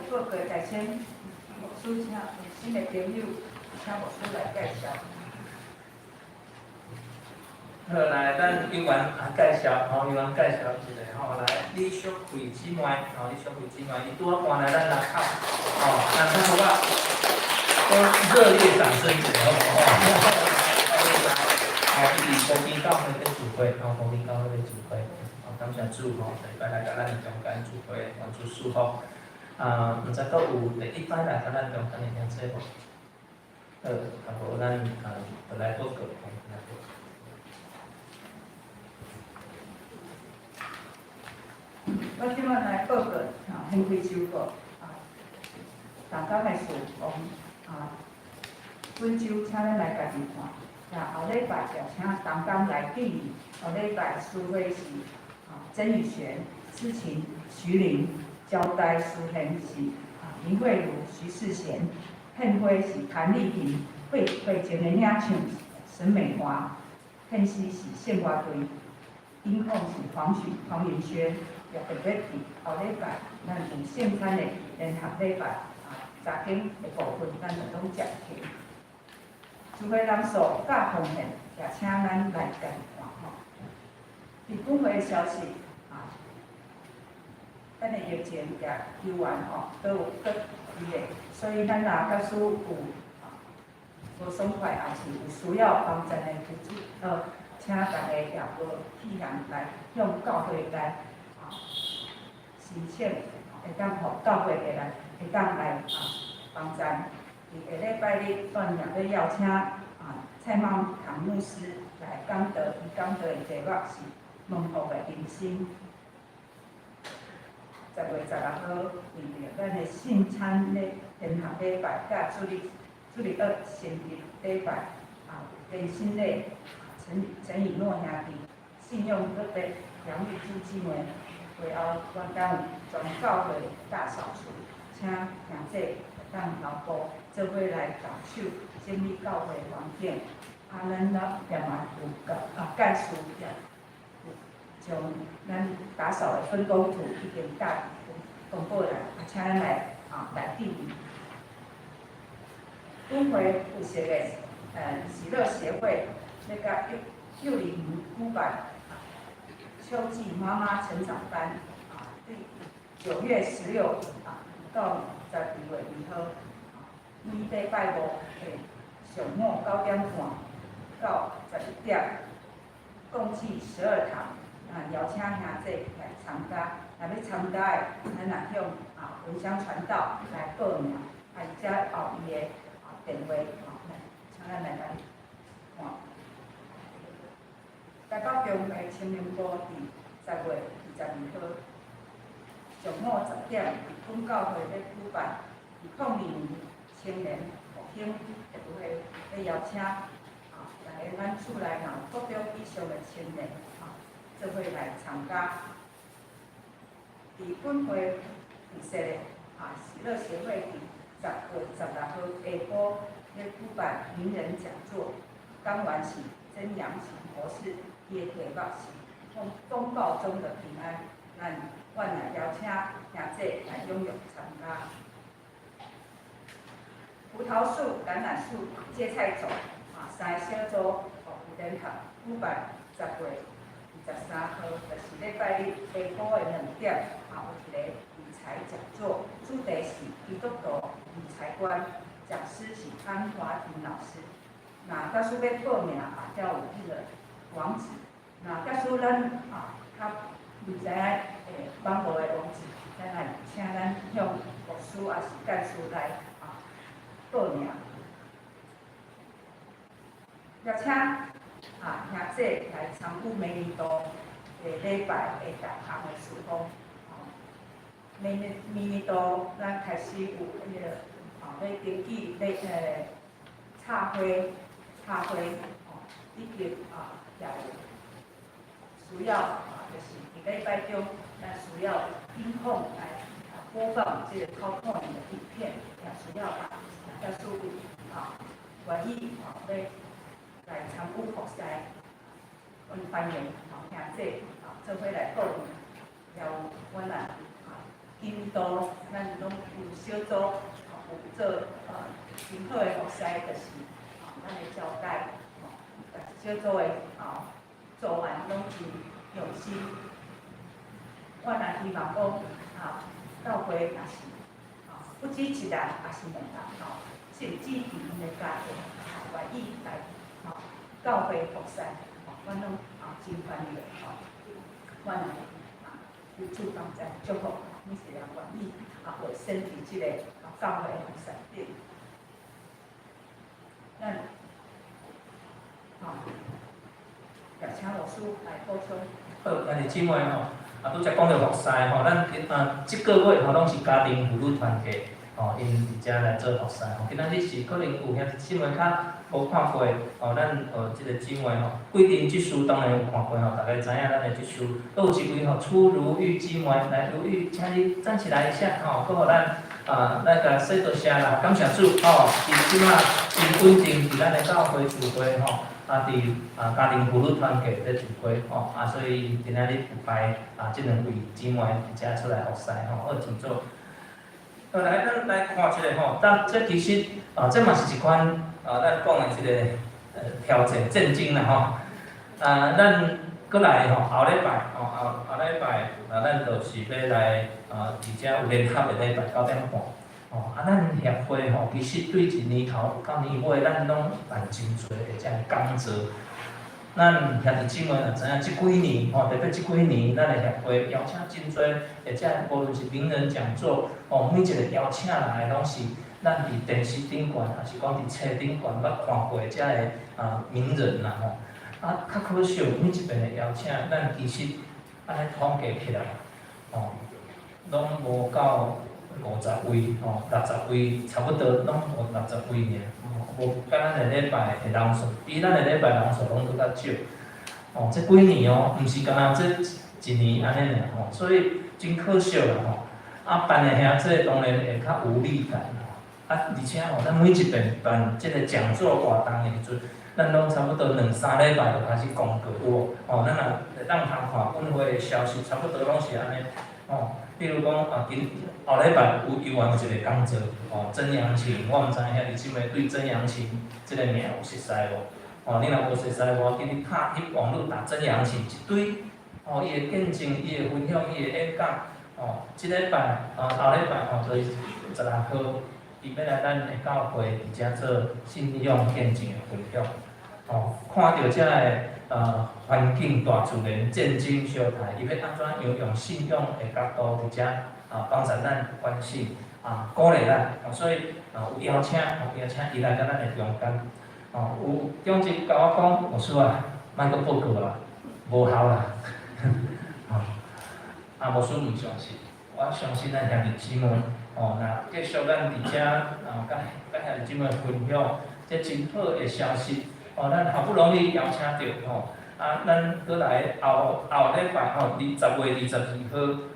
做过在先牧师请新的朋友，请牧师来介绍。好，来，咱英文介绍，英文介绍一下，来，李淑慧姊妹，李淑慧姊妹，伊拄好搬来咱南口，咱好不好？都热烈掌声一下，好不好？伊是福建教会的主会，福建教会的主会，感谢主，礼拜来甲咱中间主会帮助祝福。毋知阁有第一摆来甲咱中间的兄弟无？无咱就来报告，我即摆来报告，献开收告，大家的事务，本周请咱来家己看，后礼拜就请同工来记忆，后礼拜书会是曾宇璇、思琴、徐玲。交代书贤是林慧茹、徐世贤，献花是谭丽萍，会前的领唱沈美华，献诗是献花队，音控是黄云轩，也特别伫后礼拜，咱有圣餐的联合礼拜早间的部分，咱就拢接起。主会人数甲奉献，也请咱来家己看吼。伫本会的消息。咱的疫情也救完都有得医的，所以咱若假使有无爽快，也是有需要帮助的求助，请大家也无气人来向教会来申请，会当互教会的来会当来帮助。伫下礼拜日，咱也要邀请蔡茂堂牧师来讲道，伊讲道的题目是蒙福的人生。10月16号，为着咱的圣餐的联合礼拜，甲主日先日礼拜，人生礼，陈以诺兄弟，信用特别杨玉珠姊妹，会后关当全教会大扫除，请兄弟当劳步，做伙来动手整理教会环境。咱也嘛有介绍将咱打扫的分工图已经公布来，请咱来定义。本会附设的喜乐协会那个幼龄举办秋季妈妈成长班9月16到12月2号，每礼拜五的上午9点半到11点，共计12堂。邀请兄弟来参加。若要参加的，咱若向文章传道来报名，伊则后伊的电话，请咱来甲伊看。台北中的青年部伫10月22号上午10点，本教会要举办2020年青年复兴协会，要邀请大家咱厝内若有国中以上的青年做伙来参加。伫本会附设的喜乐协会伫10月16号下晡要举办名人讲座，刚完是曾阳晴博士，伊的题目是风暴中的平安。阮来邀请兄弟来踊跃参加。葡萄树、橄榄树、芥菜种三个小组有联合举办10月23号，就是礼拜日下晡的2点，有一个理财讲座，主题是基督徒理财观，讲师是安华庭老师。那假使要报名才有迄个网址。那假使咱较唔知影网络的网址，咱来请咱向牧师也是干事来报名。邀请兄弟来参与明年度的礼拜的逐项的事工。明年度咱开始有迄个要登记插花，以及也有需要就是伫礼拜中，咱需要音控来播放这个考考的影片，也需要要注意愿意要来参与服侍，阮欢迎兄弟做伙来报名，也有阮印度咱拢有小组有做真好的服侍，就是咱的教改，小组的做完拢真用心。我也希望讲教会也是不止一人，也是2人甚至伫因的家庭愿意来教会服侍，阮拢真欢迎。我也有主动在祝福每一人愿意会身伫即个教会服侍顶。咱也请老师来补充。好，咱的姊妹拄则讲到服侍咱即个月拢是家庭妇女团体因伫遮来做服侍今仔日是可能有遐姊妹较无看过咱即个姊妹规定即书当然有看过大家知影咱的即书，佫有一位楚如玉姊妹来，如玉，请你站起来一下佫互咱那个说多谢啦，感谢主伊即马真稳定伫咱的教会聚会伫家庭妇女团契咧聚会所以今仔日有排即2位姊妹伫遮出来服侍好真做。好来，咱来看一个但这其实这嘛是一款咱讲的一个挑战震惊啦咱过来后礼拜后礼拜咱就是要来伫遮有联合的礼拜9点半。咱协会其实对一年头到年尾，咱拢办真侪的遮讲座。咱兄弟姊妹若知影，即几年特别即几年，咱的协会邀请真侪的遮，无论是名人讲座每一个邀请来的拢是咱伫电视顶悬，还是讲伫册顶悬捌看过遮的名人啦较可惜，每一遍的邀请，咱其实安尼统计起来拢无到50位60位，差不多拢无60位尔，无甲咱的礼拜的人数，比咱的礼拜人数拢搁较少。这几年毋是干那这一年安尼尔所以真可惜啦办的兄弟当然会较有力感而且咱每一遍办这个讲座活动的时阵，咱拢差不多2-3礼拜就开始公告有无？咱若当通看本会的消息，差不多拢是安尼比如讲后礼拜有一个讲座曾阳晴，我毋知影遐姊妹对曾阳晴这个名有熟悉无？你若无熟悉无，今日拍去网络打曾阳晴一堆伊的见证、伊的分享、伊的演讲即礼拜后礼拜就是16号伊要来咱的教会，伫遮做信仰见证的分享。看到遮个环境大自然战争相台，伊要安怎样用信仰的角度伫遮帮助咱关心鼓励咱。所以有邀请伊来到咱的中间。有中职甲我讲，牧师啊，莫阁报告啦，无效啦。牧师唔相信，我相信咱兄弟姊妹。若继续咱伫遮甲兄弟姊妹分享这真好的消息。咱好不容易邀请到咱过来后礼拜10月22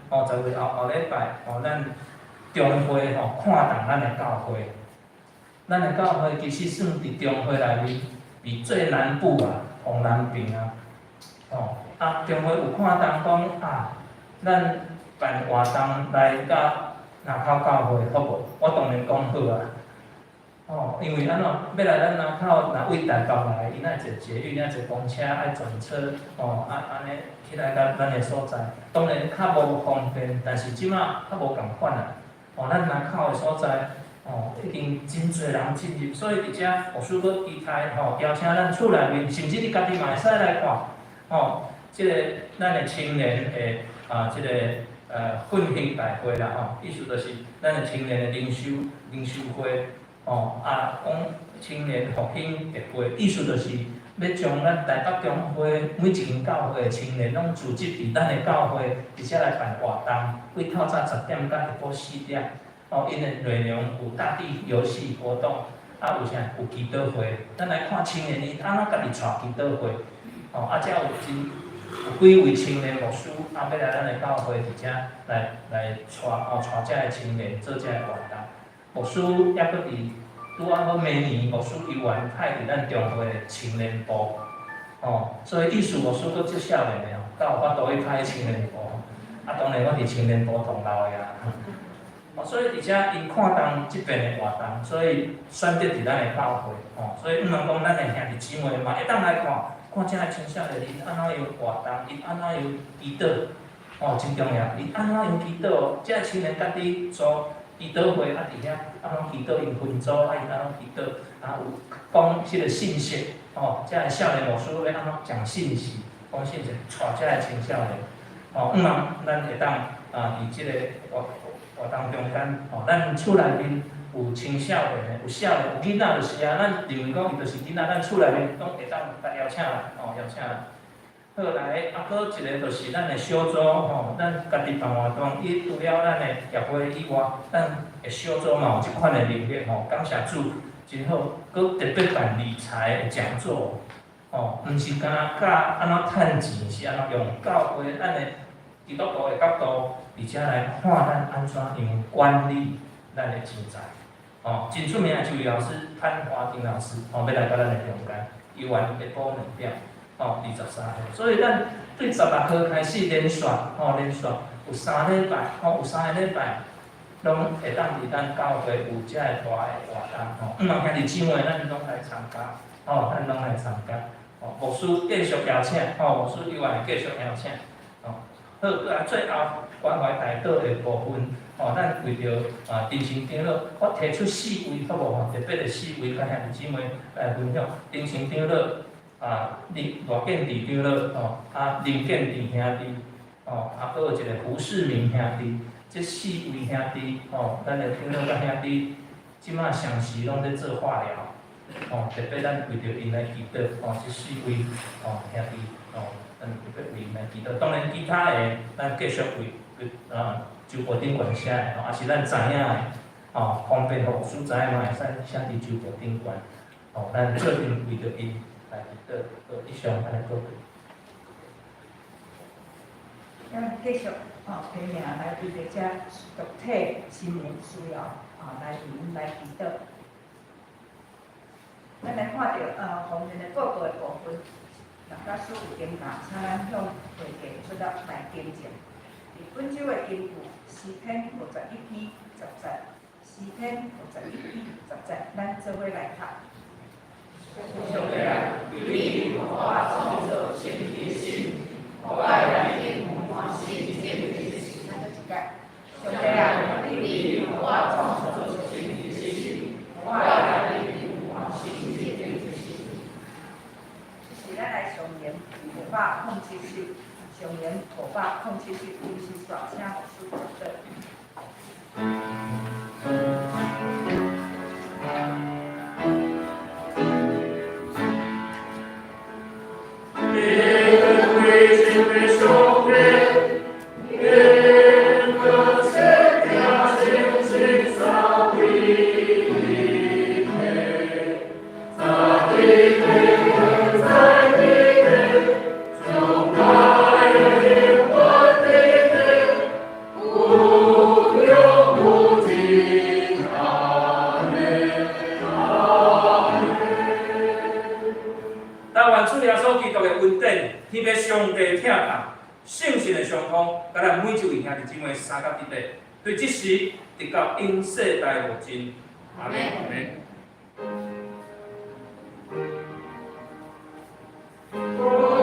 号10月后礼拜咱中会看重咱的教会。咱的教会其实算伫中会内面，伫最南部红南边中会有看重讲咱办活动来甲南口教会好无？我当然讲好因为要来咱南口，若为台北来，伊若坐捷运，坐公车，爱转车，安尼起来到咱的所在，当然较无方便，但是即马较无共款咱南口的所在，已经真侪人进入，所以伫遮牧师阁期待邀请咱厝内面，甚至你家己嘛会使来看，即个咱的青年的即个奋兴大会啦意思就是咱的青年的灵修会。讲青年复兴特会，意思就是要将咱台北中会每一间教会的青年拢组织伫咱的教会，而且来办活动，为透早10点到下晡4点。因的内容有大地游戏活动，有啥有祈祷会，咱来看青年伊安怎家己带祈祷会，才有几位青年牧师要来咱的教会伫遮来带遮的青年做遮的活动。牧师也搁伫拄好明年，牧师游园派伫咱中会的青年部，所以意思牧师搁足少年的才有法度去派青年部。当然我伫青年部同老的所以伫遮因看重即边的活动，所以选择伫咱的教会，所以毋通讲咱的兄弟姊妹嘛会当来看遮的青少年因安怎样活动，因安怎样祈祷，真重要。因安怎样祈祷，遮青年家己做。祈祷会伫遐安怎祈祷，因分组因安怎祈祷，有讲即个信息，遮个少年牧师要安怎讲信息，讲信息，带遮个青少年，毋通咱会当伫即个活动中间，咱厝内面有青少年的，有少年有囡仔就是咱认为讲伊就是囡仔，咱厝内面拢会当甲邀请来，邀请来。好来，搁一个就是咱的小组咱家己办活动，除了咱的协会以外，咱的小组嘛有即款的能力感谢主，真好。搁特别办理财的讲座，毋是干教安怎趁钱，是安怎用教会咱的基督徒的角度，而且来看咱安怎样管理咱的钱财。真出名的就老师潘华庭老师，要来到咱的中间，游完下晡2点。23号，所以咱对16号开始连续，有3礼拜，有3个礼拜，拢会当伫咱教会有遮个大个活动，毋通兄弟姊妹，咱拢来参加，咱拢来参加。牧师继续邀请，牧师以外继续邀请，好，来最后关怀代祷的部分，咱为着丁成长老，我提出4位好无？特别的4位，甲兄弟姊妹来分享。丁成长老。罗建弟长老，林建弟兄弟，搁有一个胡世明兄弟，这4位兄弟，咱的长老甲兄弟，即马常时拢在做化疗，特别咱为着因来祈祷，这4位兄弟，咱特别为因来祈祷。当然其他的，咱继续为周报顶管写的，也是咱知影的，方便互师知嘛，会使写伫周报顶管，咱做阵为着因。来祈祷，以上安尼报告。咱继续提名来为着遮独体新年需要来因来祈祷。咱来看到方面的报告的部分，大家所有经验，请咱向会计出入来见证。本周的经句诗篇51篇10节，诗篇51篇10节，咱做伙来读。兄弟啊，你我创造前提心，我爱人因欢喜前提心。兄弟啊，你我创造前提心， 507岁临时选请老师作证。台湾主耶稣基督的恩典，天父上帝疼爱，圣神的相通，甲咱每一位兄弟姊妹三甲伫地，对即时直到永世代无尽。阿门。阿门。请坐。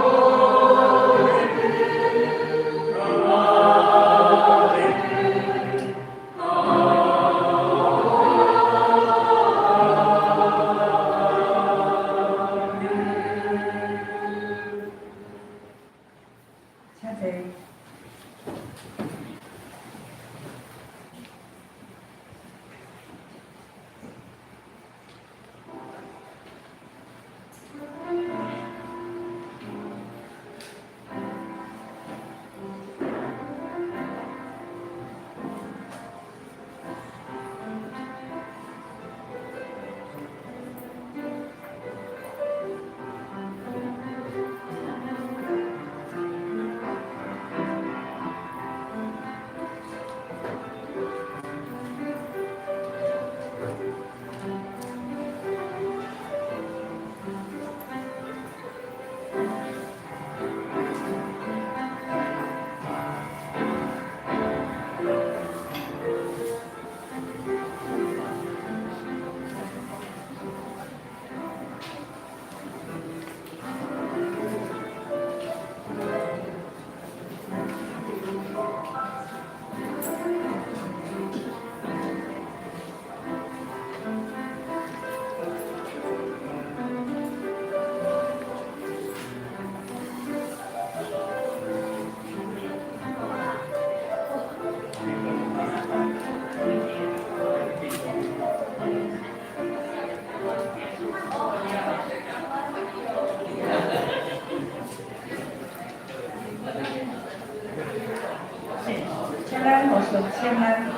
请咱互相请咱的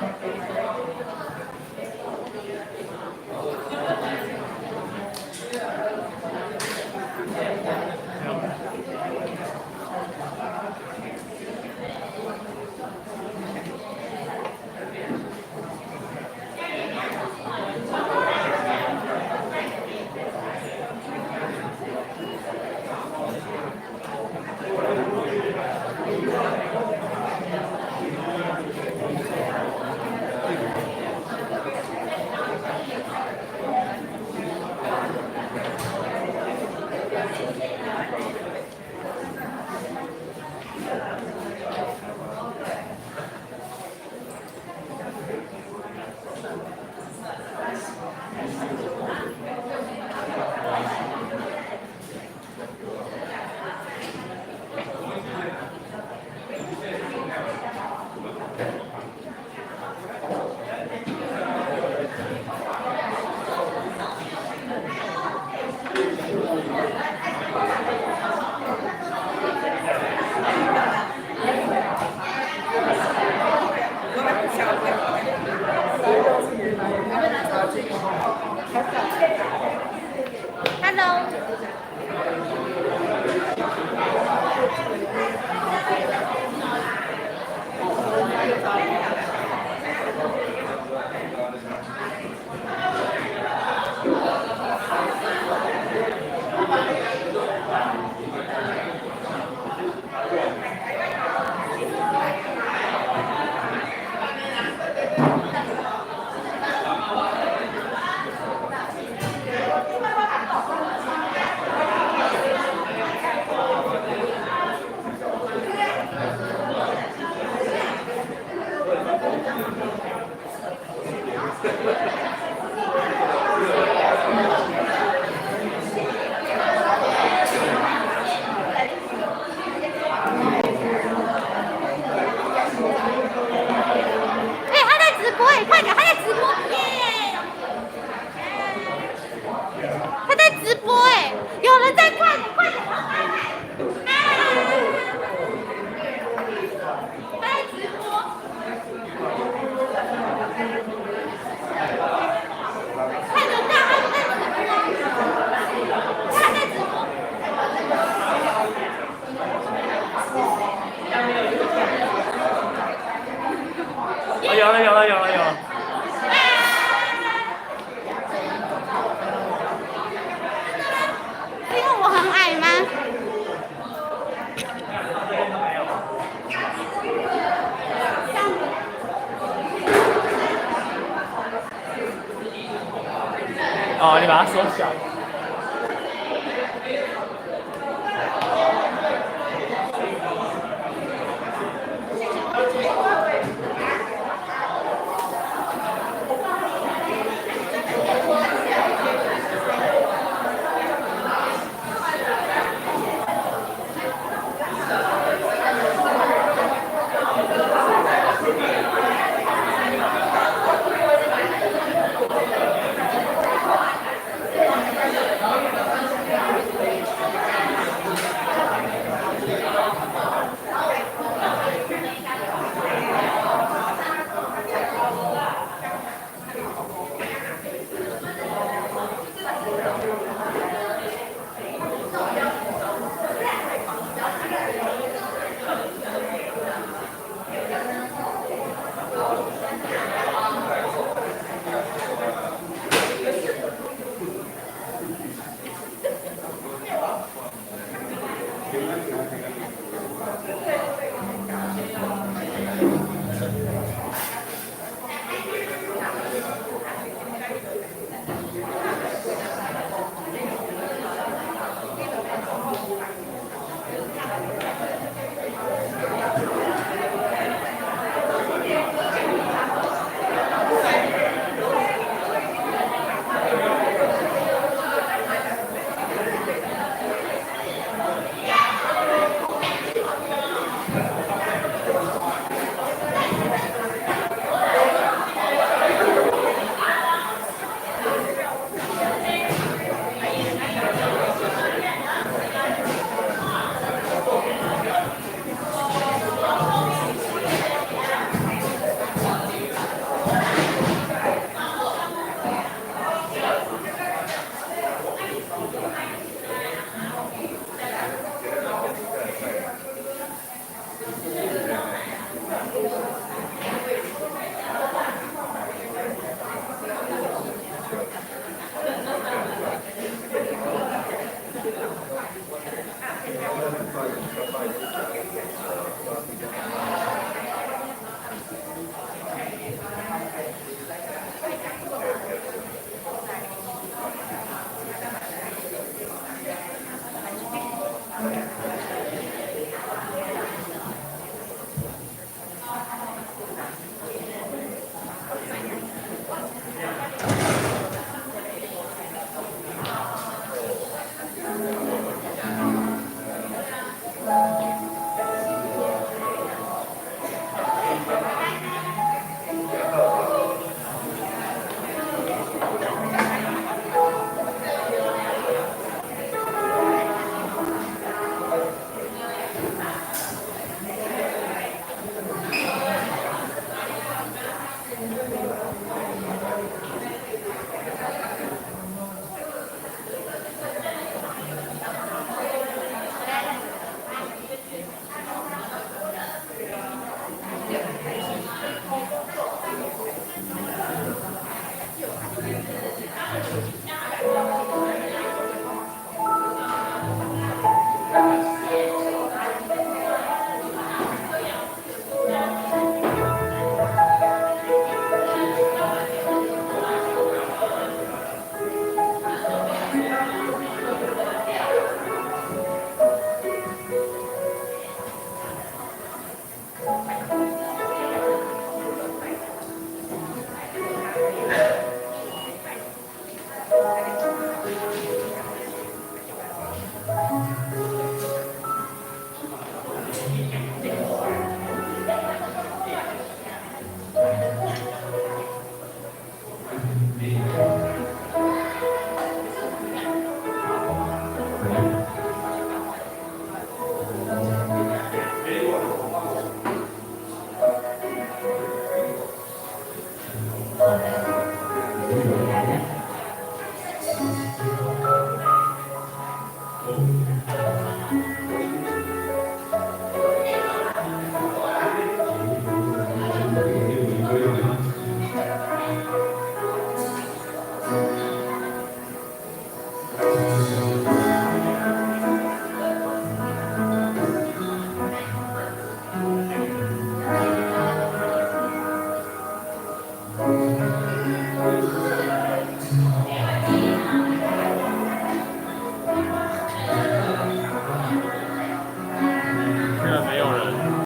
哦，你把它缩小。